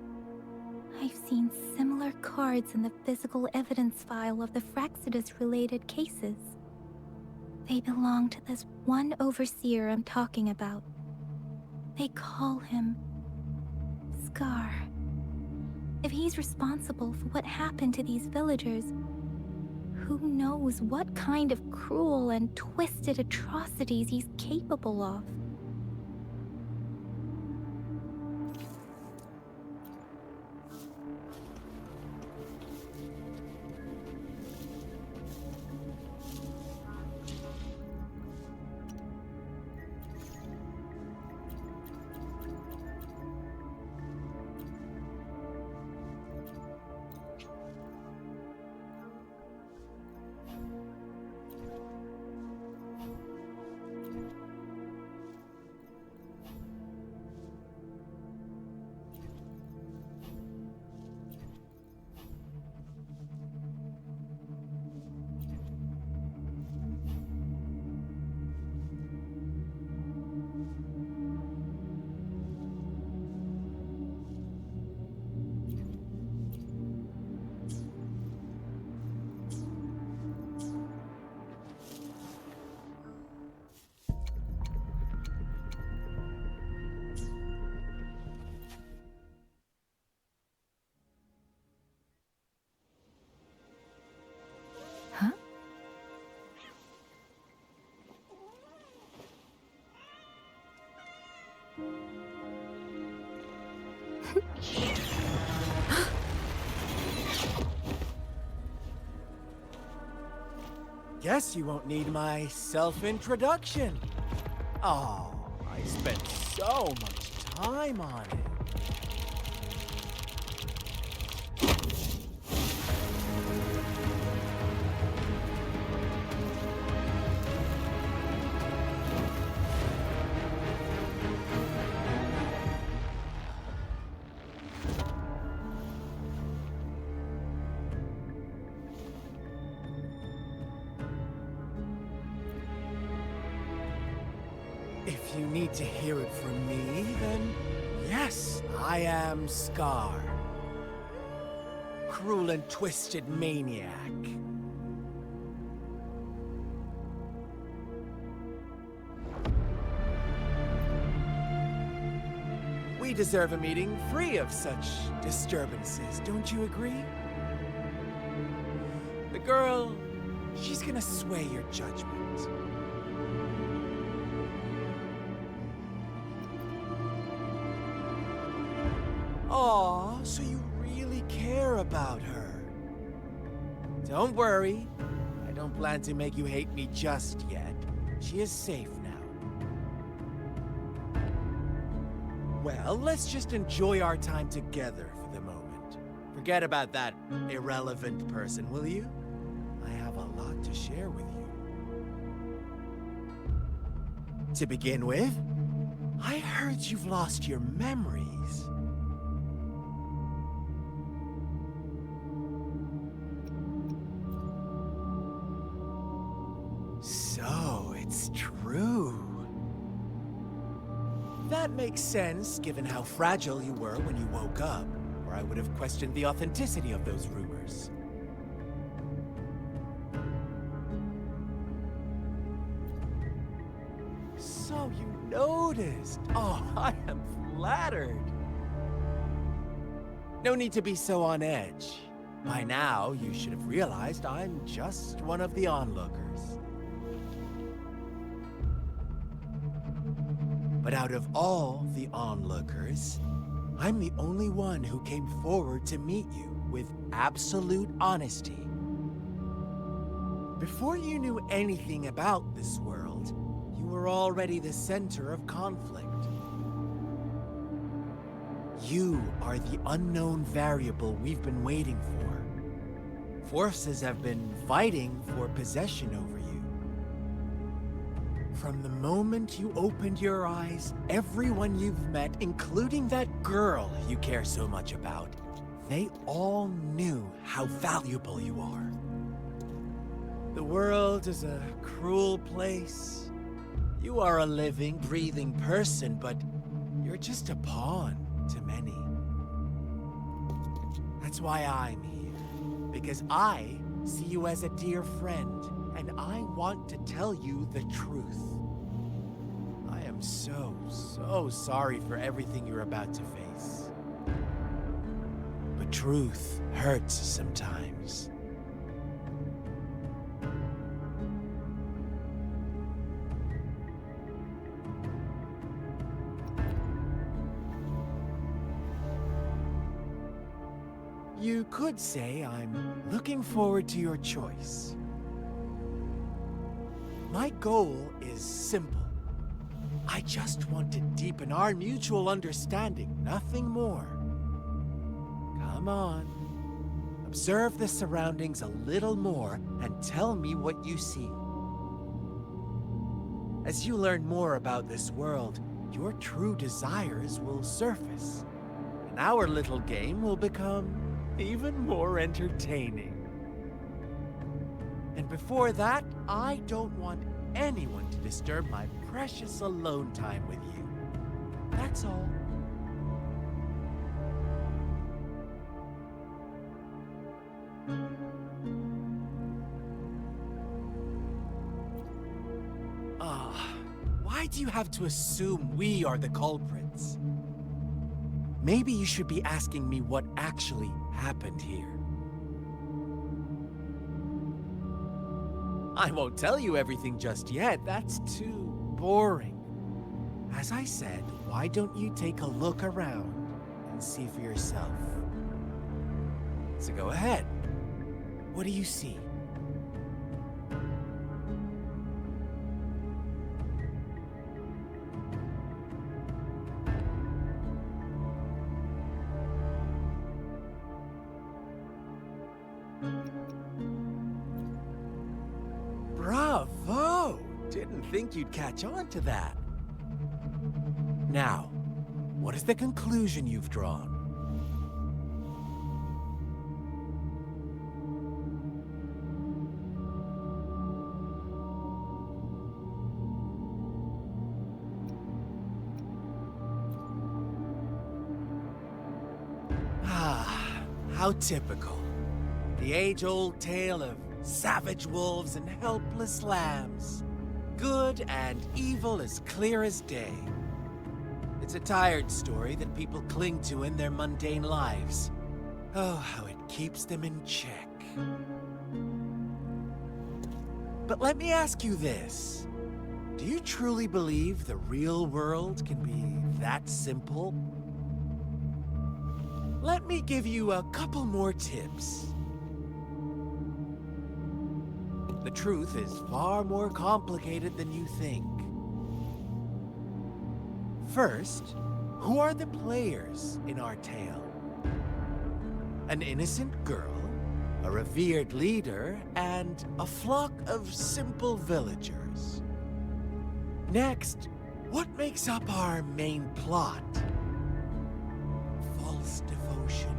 I've seen similar cards in the physical evidence file of the Fraxidus-related cases. They belong to this one overseer I'm talking about. They call him Scar. If he's responsible for what happened to these villagers, who knows what kind of cruel and twisted atrocities he's capable of? Huh? Guess you won't need my self-introduction. Oh, I spent so much time on it. If you need to hear it from me, then yes, I am Scar. Cruel and twisted maniac. We deserve a meeting free of such disturbances, don't you agree? The girl, she's gonna sway your judgment. Aw, so you really care about her. Don't worry. I don't plan to make you hate me just yet. She is safe now. Well, let's just enjoy our time together for the moment. Forget about that irrelevant person, will you? I have a lot to share with you. To begin with, I heard you've lost your memories. So, it's true. That makes sense, given how fragile you were when you woke up, or I would have questioned the authenticity of those rumors. So you noticed. Oh, I am flattered. No need to be so on edge. By now, you should have realized I'm just one of the onlookers. But out of all the onlookers, I'm the only one who came forward to meet you with absolute honesty. Before you knew anything about this world, you were already the center of conflict. You are the unknown variable we've been waiting for. Forces have been fighting for possession over you. From the moment you opened your eyes, everyone you've met, including that girl you care so much about, they all knew how valuable you are. The world is a cruel place. You are a living, breathing person, but you're just a pawn to many. That's why I'm here, because I see you as a dear friend, and I want to tell you the truth. I am so sorry for everything you're about to face. But truth hurts sometimes. You could say I'm looking forward to your choice. My goal is simple. I just want to deepen our mutual understanding, nothing more. Come on. Observe the surroundings a little more and tell me what you see. As you learn more about this world, your true desires will surface, and our little game will become even more entertaining. And before that, I don't want anyone to disturb my precious alone time with you. That's all. Why do you have to assume we are the culprits? Maybe you should be asking me what actually happened here. I won't tell you everything just yet. That's too boring. As I said, why don't you take a look around and see for yourself? So go ahead. What do you see? Bravo! Didn't think you'd catch on to that. Now, what is the conclusion you've drawn? How typical. The age-old tale of savage wolves and helpless lambs. Good and evil as clear as day. It's a tired story that people cling to in their mundane lives. Oh, how it keeps them in check. But let me ask you this. Do you truly believe the real world can be that simple? Let me give you a couple more tips. truth is far more complicated than you think. First, who are the players in our tale? An innocent girl, a revered leader, and a flock of simple villagers. Next, what makes up our main plot? False devotion,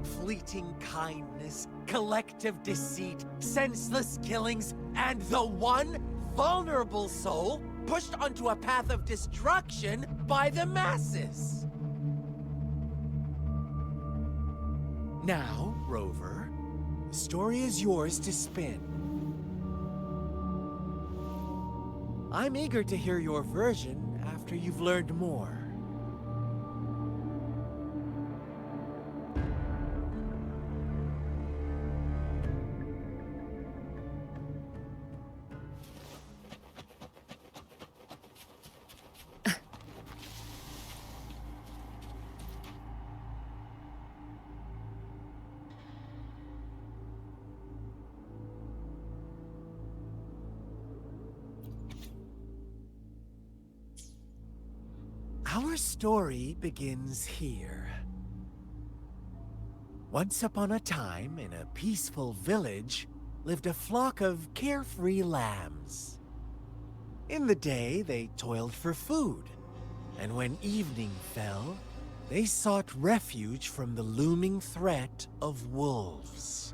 fleeting kindness, collective deceit, senseless killings, and the one vulnerable soul pushed onto a path of destruction by the masses. Now, Rover, the story is yours to spin. I'm eager to hear your version after you've learned more. Our story begins here. Once upon a time, in a peaceful village, lived a flock of carefree lambs. In the day, they toiled for food, and when evening fell, they sought refuge from the looming threat of wolves.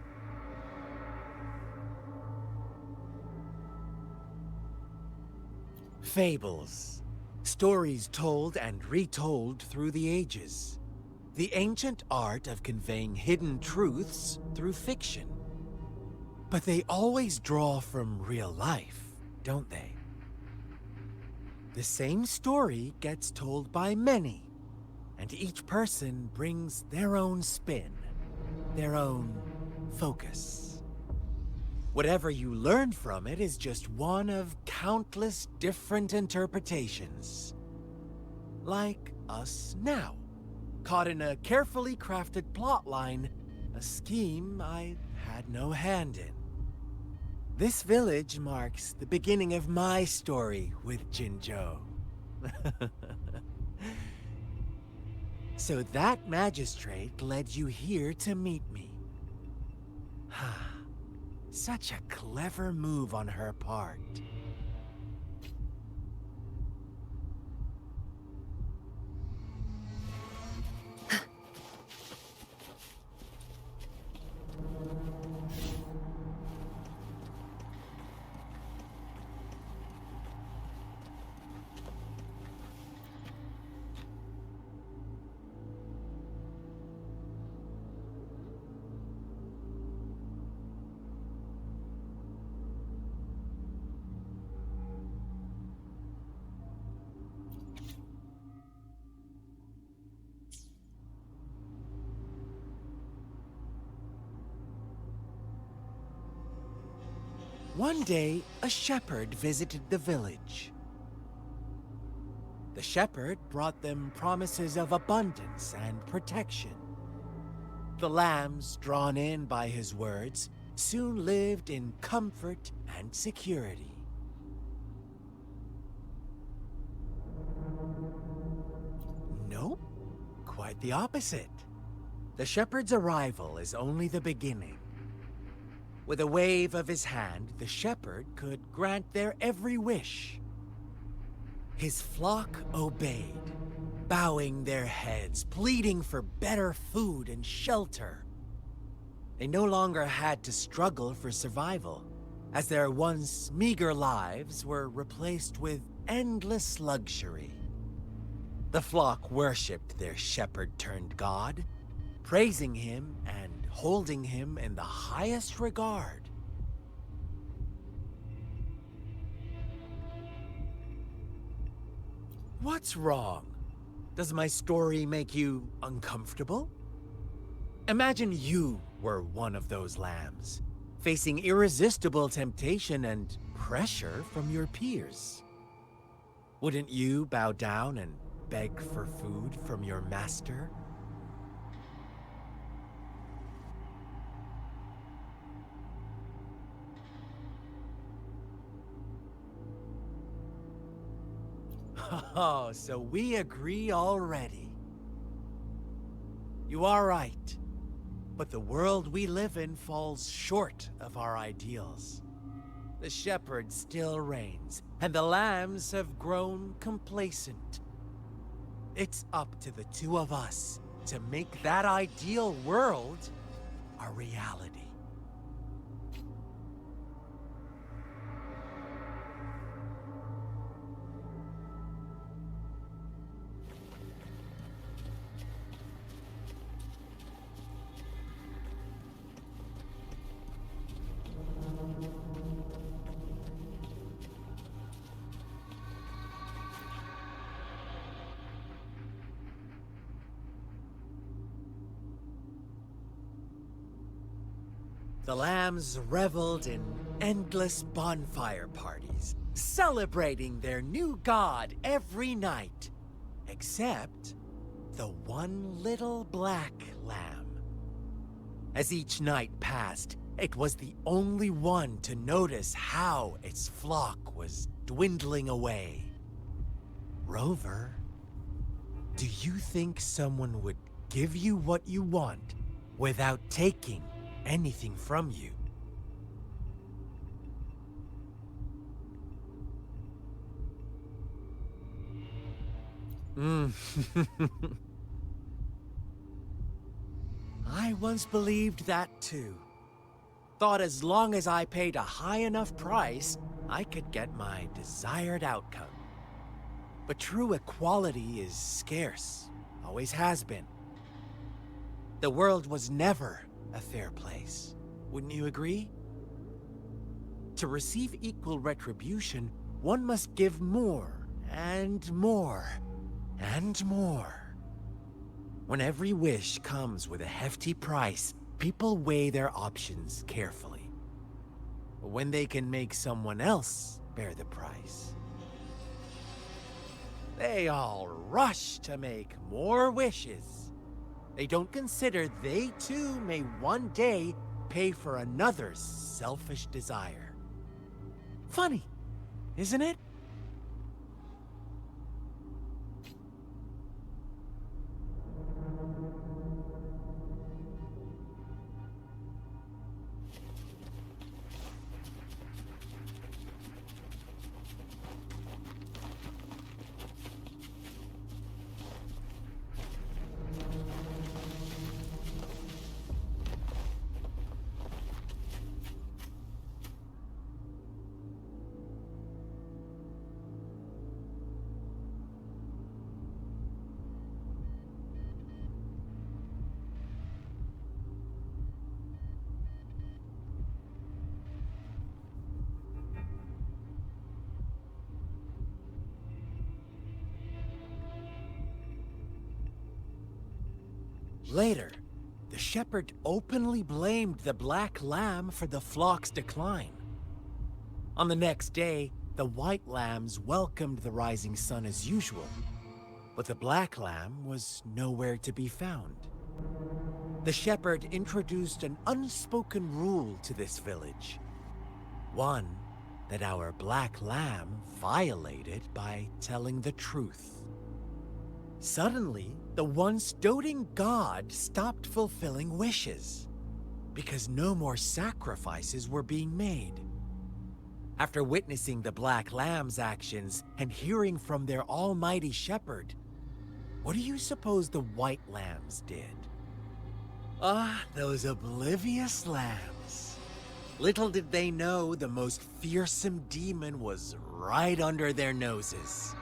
Fables. Stories told and retold through the ages. The ancient art of conveying hidden truths through fiction. But they always draw from real life, don't they? The same story gets told by many, and each person brings their own spin, their own focus. Whatever you learn from it is just one of countless different interpretations. Like us now, caught in a carefully crafted plotline, a scheme I had no hand in. This village marks the beginning of my story with Jinzhou. So that magistrate led you here to meet me. Such a clever move on her part. One day, a shepherd visited the village. The shepherd brought them promises of abundance and protection. The lambs, drawn in by his words, soon lived in comfort and security. Nope, quite the opposite. The shepherd's arrival is only the beginning. With a wave of his hand, the shepherd could grant their every wish. His flock obeyed, bowing their heads, pleading for better food and shelter. They no longer had to struggle for survival, as their once meager lives were replaced with endless luxury. The flock worshipped their shepherd-turned-god, praising him and holding him in the highest regard. What's wrong? Does my story make you uncomfortable? Imagine you were one of those lambs, facing irresistible temptation and pressure from your peers. Wouldn't you bow down and beg for food from your master? Oh, so we agree already. You are right. But the world we live in falls short of our ideals. The shepherd still reigns, and the lambs have grown complacent. It's up to the two of us to make that ideal world a reality. The lambs reveled in endless bonfire parties, celebrating their new god every night, except the one little black lamb. As each night passed, it was the only one to notice how its flock was dwindling away. Rover, do you think someone would give you what you want without taking anything from you? I once believed that too. Thought as long as I paid a high enough price, I could get my desired outcome. But true equality is scarce, always has been. The world was never a fair place, wouldn't you agree? To receive equal retribution, one must give more, and more, and more. When every wish comes with a hefty price, people weigh their options carefully. When they can make someone else bear the price, they all rush to make more wishes. They don't consider they too may one day pay for another's selfish desire. Funny, isn't it? Later, the shepherd openly blamed the black lamb for the flock's decline. On the next day, the white lambs welcomed the rising sun as usual, but the black lamb was nowhere to be found. The shepherd introduced an unspoken rule to this village. One that our black lamb violated by telling the truth. Suddenly, the once doting god stopped fulfilling wishes, because no more sacrifices were being made. After witnessing the Black Lamb's actions and hearing from their almighty shepherd, what do you suppose the White Lambs did? Ah, those oblivious lambs. Little did they know the most fearsome demon was right under their noses.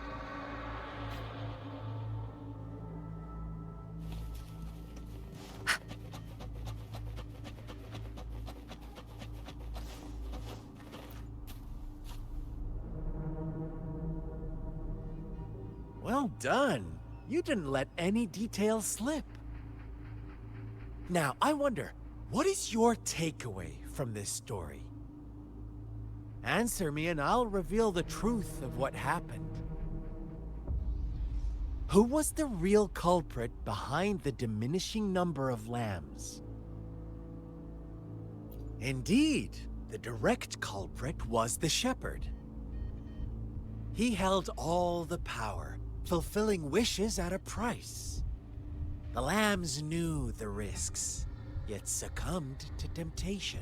Well done. You didn't let any details slip. Now, I wonder, what is your takeaway from this story? Answer me and I'll reveal the truth of what happened. Who was the real culprit behind the diminishing number of lambs? Indeed, the direct culprit was the shepherd. He held all the power, fulfilling wishes at a price. The lambs knew the risks, yet succumbed to temptation.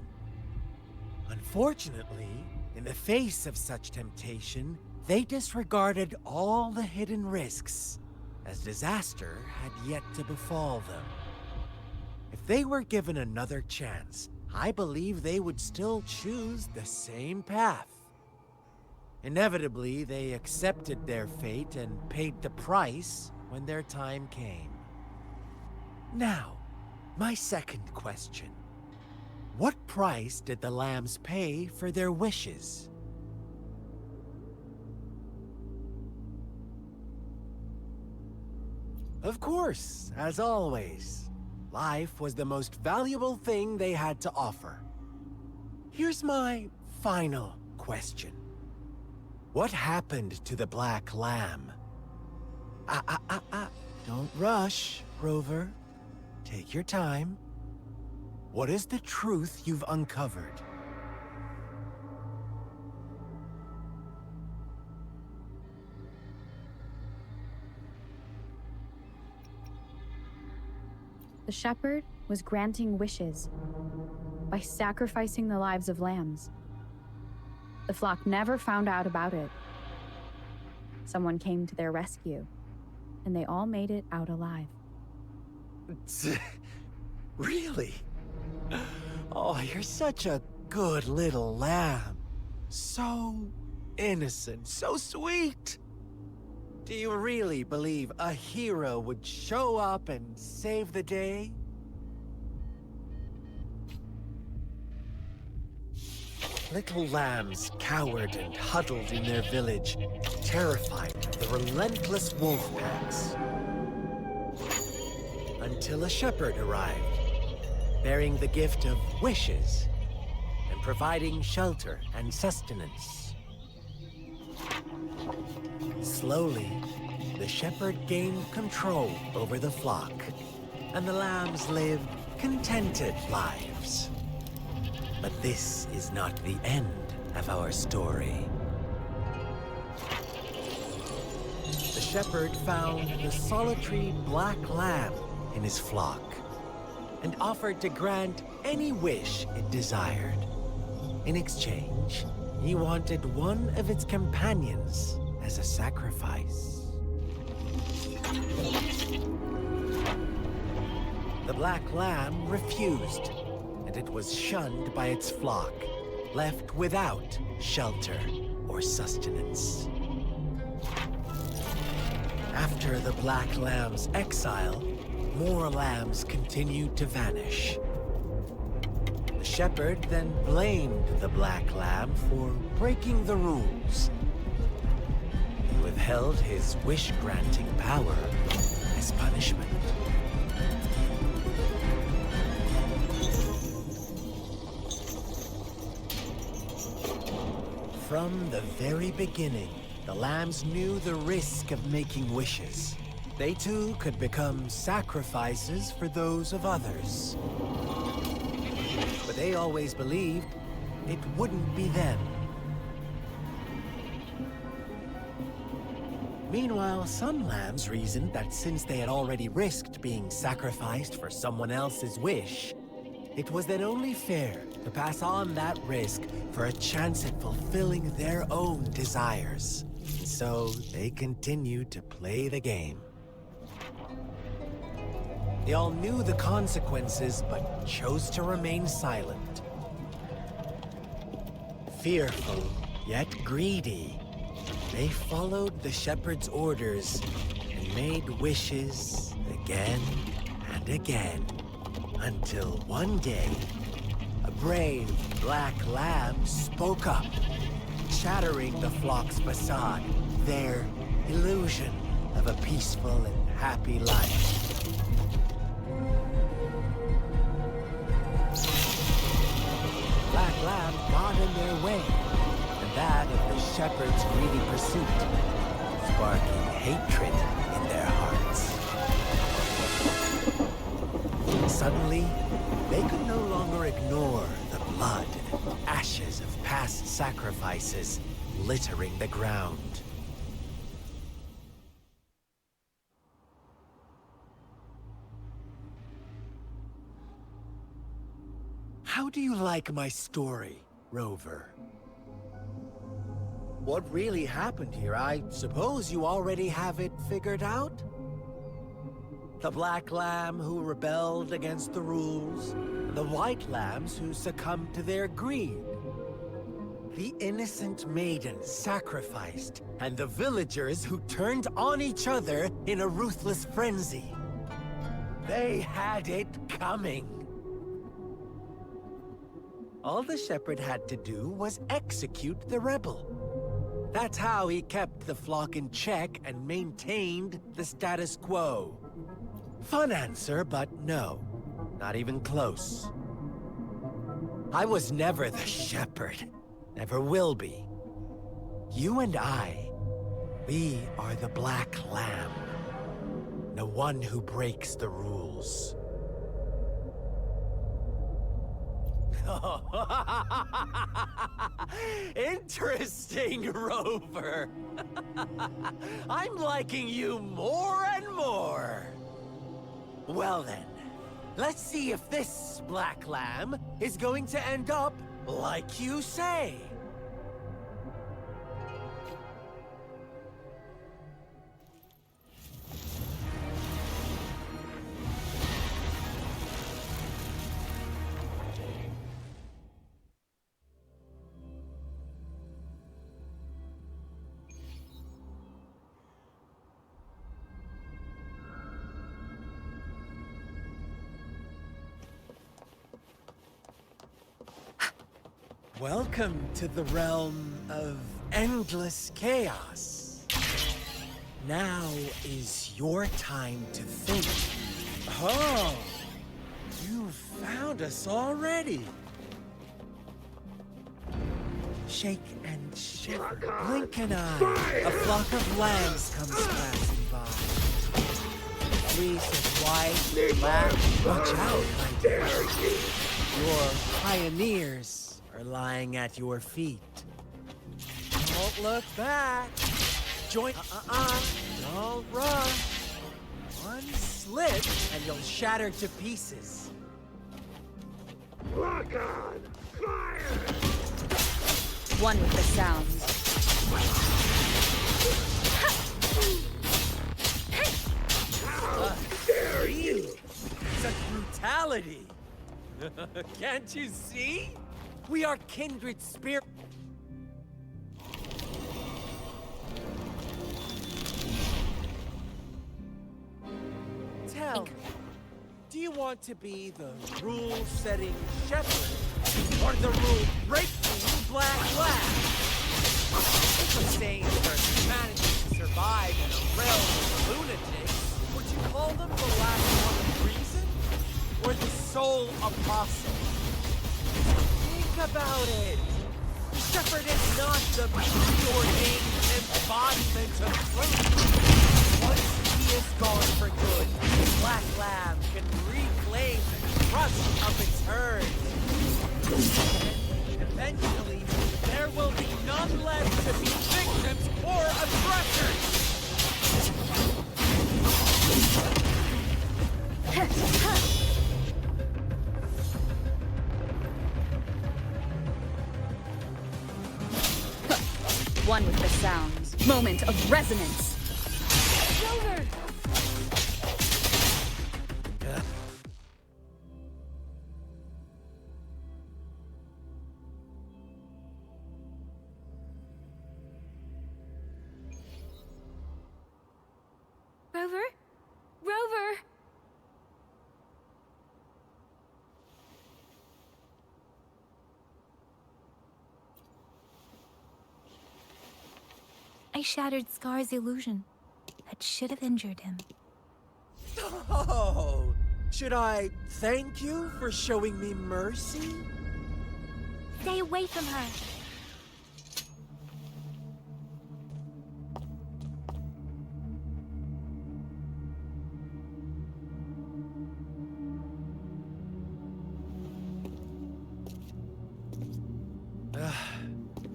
Unfortunately, in the face of such temptation, they disregarded all the hidden risks, as disaster had yet to befall them. If they were given another chance, I believe they would still choose the same path. Inevitably, they accepted their fate and paid the price when their time came. Now, my second question. What price did the lambs pay for their wishes? Of course, as always, life was the most valuable thing they had to offer. Here's my final question. What happened to the Black Lamb? Don't rush, Rover. Take your time. What is the truth you've uncovered? The shepherd was granting wishes by sacrificing the lives of lambs. The flock never found out about it. Someone came to their rescue, and they all made it out alive. Really? Oh, you're such a good little lamb. So innocent, so sweet. Do you really believe a hero would show up and save the day? Little lambs cowered and huddled in their village, terrified of the relentless wolf packs. Until a shepherd arrived, bearing the gift of wishes and providing shelter and sustenance. Slowly, the shepherd gained control over the flock, and the lambs lived contented lives. But this is not the end of our story. The shepherd found the solitary black lamb in his flock and offered to grant any wish it desired. In exchange, he wanted one of its companions as a sacrifice. The black lamb refused, and it was shunned by its flock, left without shelter or sustenance. After the black lamb's exile, more lambs continued to vanish. The shepherd then blamed the black lamb for breaking the rules. He withheld his wish-granting power as punishment. From the very beginning, the lambs knew the risk of making wishes. They too could become sacrifices for those of others. But they always believed it wouldn't be them. Meanwhile, some lambs reasoned that since they had already risked being sacrificed for someone else's wish, it was then only fair to pass on that risk for a chance at fulfilling their own desires. And so they continued to play the game. They all knew the consequences, but chose to remain silent. Fearful, yet greedy, they followed the shepherd's orders and made wishes again and again, until one day, a brave black lamb spoke up, shattering the flock's facade, their illusion of a peaceful and happy life. Black lamb got in their way, and that of the shepherd's greedy pursuit, sparking hatred in their hearts. Suddenly, they could no longer ignore the blood and ashes of past sacrifices littering the ground. you like my story, Rover? What really happened here? I suppose you already have it figured out? The black lamb who rebelled against the rules, the white lambs who succumbed to their greed. The innocent maiden sacrificed, and the villagers who turned on each other in a ruthless frenzy. They had it coming. All the shepherd had to do was execute the rebel. That's how he kept the flock in check and maintained the status quo. Fun answer, but no. Not even close. I was never the shepherd. Never will be. You and I, we are the Black Lamb. The one who breaks the rules. Interesting, Rover. I'm liking you more and more. Well then, let's see if this Black Lamb is going to end up like you say. Welcome to the realm of endless chaos. Now is your time to think. Oh, you found us already. Shake and shiver, blink an eye. A flock of lambs comes passing by. Fleece of white, black, watch out, my dear. Your pioneers are lying at your feet. Don't look back. Join. Don't run. One slip and you'll shatter to pieces. Lock on! Fire! One with the sounds. Dare you! Such brutality! Can't you see? We are kindred spirit. Tell me, do you want to be the rule-setting shepherd or the rule-breaking black lamb? If a sane person manages to survive in a realm of lunatics, would you call them the last one of reason or the sole apostle? Think about it. Shepherd is not the preordained embodiment of truth. Once he is gone for good, the Black Lamb can reclaim the trust of its herd. And eventually, there will be none left to be victims or aggressors. One with the sounds. Moment of resonance. Rover! Rover? Rover! I shattered Scar's illusion. That should have injured him. Oh, should I thank you for showing me mercy? Stay away from her.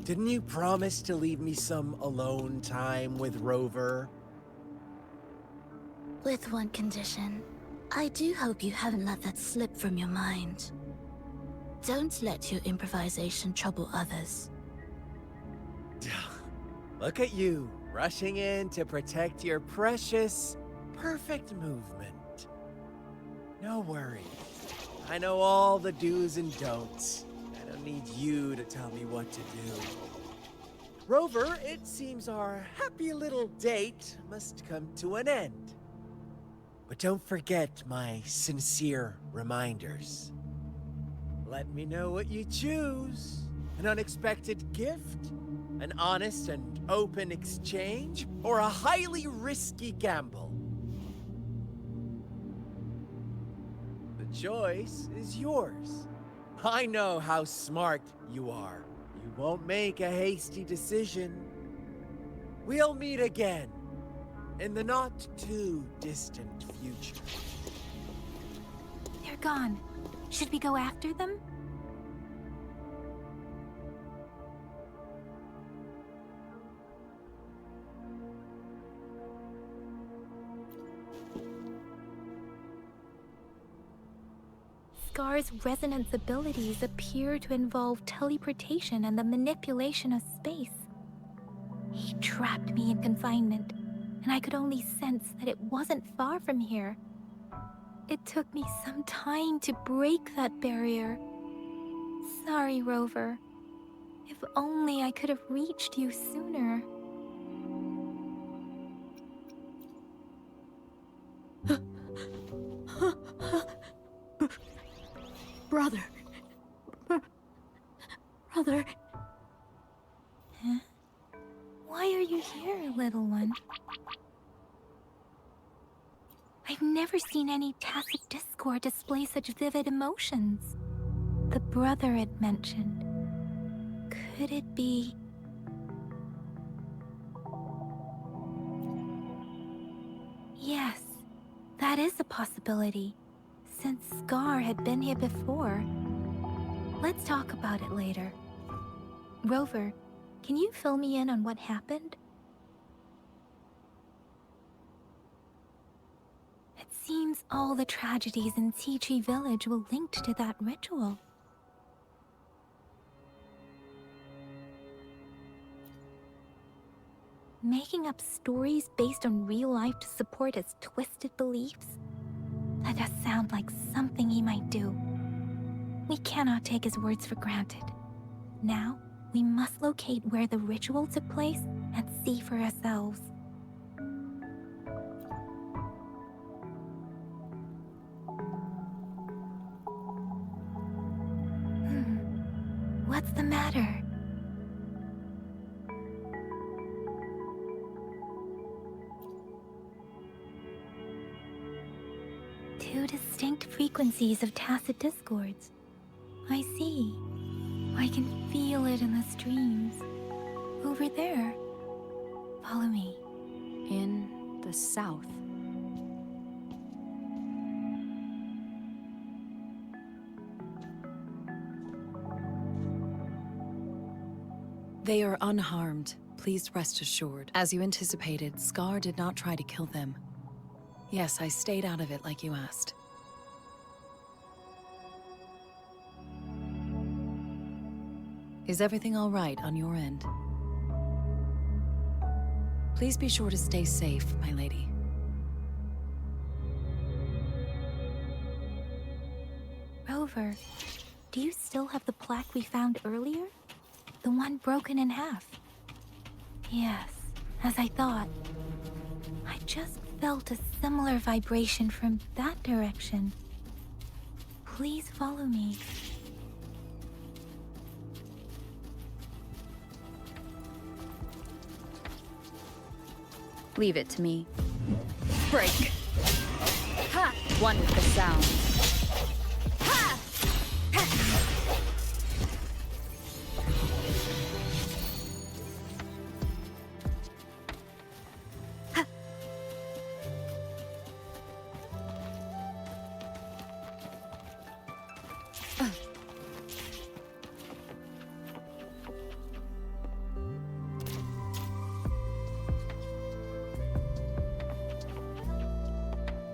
Didn't you promise to leave me some alone time with Rover? With one condition. I do hope you haven't let that slip from your mind. Don't let your improvisation trouble others. Look at you, rushing in to protect your precious, perfect movement. No worries. I know all the do's and don'ts. I don't need you to tell me what to do. Rover, it seems our happy little date must come to an end. But don't forget my sincere reminders. Let me know what you choose. An unexpected gift? An honest and open exchange? Or a highly risky gamble? The choice is yours. I know how smart you are. You won't make a hasty decision. We'll meet again in the not-too-distant future. They're gone. Should we go after them? Scar's resonance abilities appear to involve teleportation and the manipulation of space. He trapped me in confinement, and I could only sense that it wasn't far from here. It took me some time to break that barrier. Sorry, Rover. If only I could have reached you sooner. Brother. Brother. Huh? Why are you here, little one? I've never seen any tacit discord display such vivid emotions. The brother it mentioned. Could it be... Yes, that is a possibility, since Scar had been here before. Let's talk about it later. Rover, can you fill me in on what happened? It seems all the tragedies in Tea Tree Village were linked to that ritual. Making up stories based on real life to support his twisted beliefs? That does sound like something he might do. We cannot take his words for granted. Now, we must locate where the ritual took place and see for ourselves. What's the matter? Two distinct frequencies of tacit discords. I see. I can feel it in the streams. Over there. Follow me. In the south. They are unharmed. Please rest assured. As you anticipated, Scar did not try to kill them. Yes, I stayed out of it like you asked. Is everything all right on your end? Please be sure to stay safe, my lady. Rover, do you still have the plaque we found earlier? The one broken in half? Yes, as I thought. I just felt a similar vibration from that direction. Please follow me. Leave it to me. Break. Ha! One with the sound.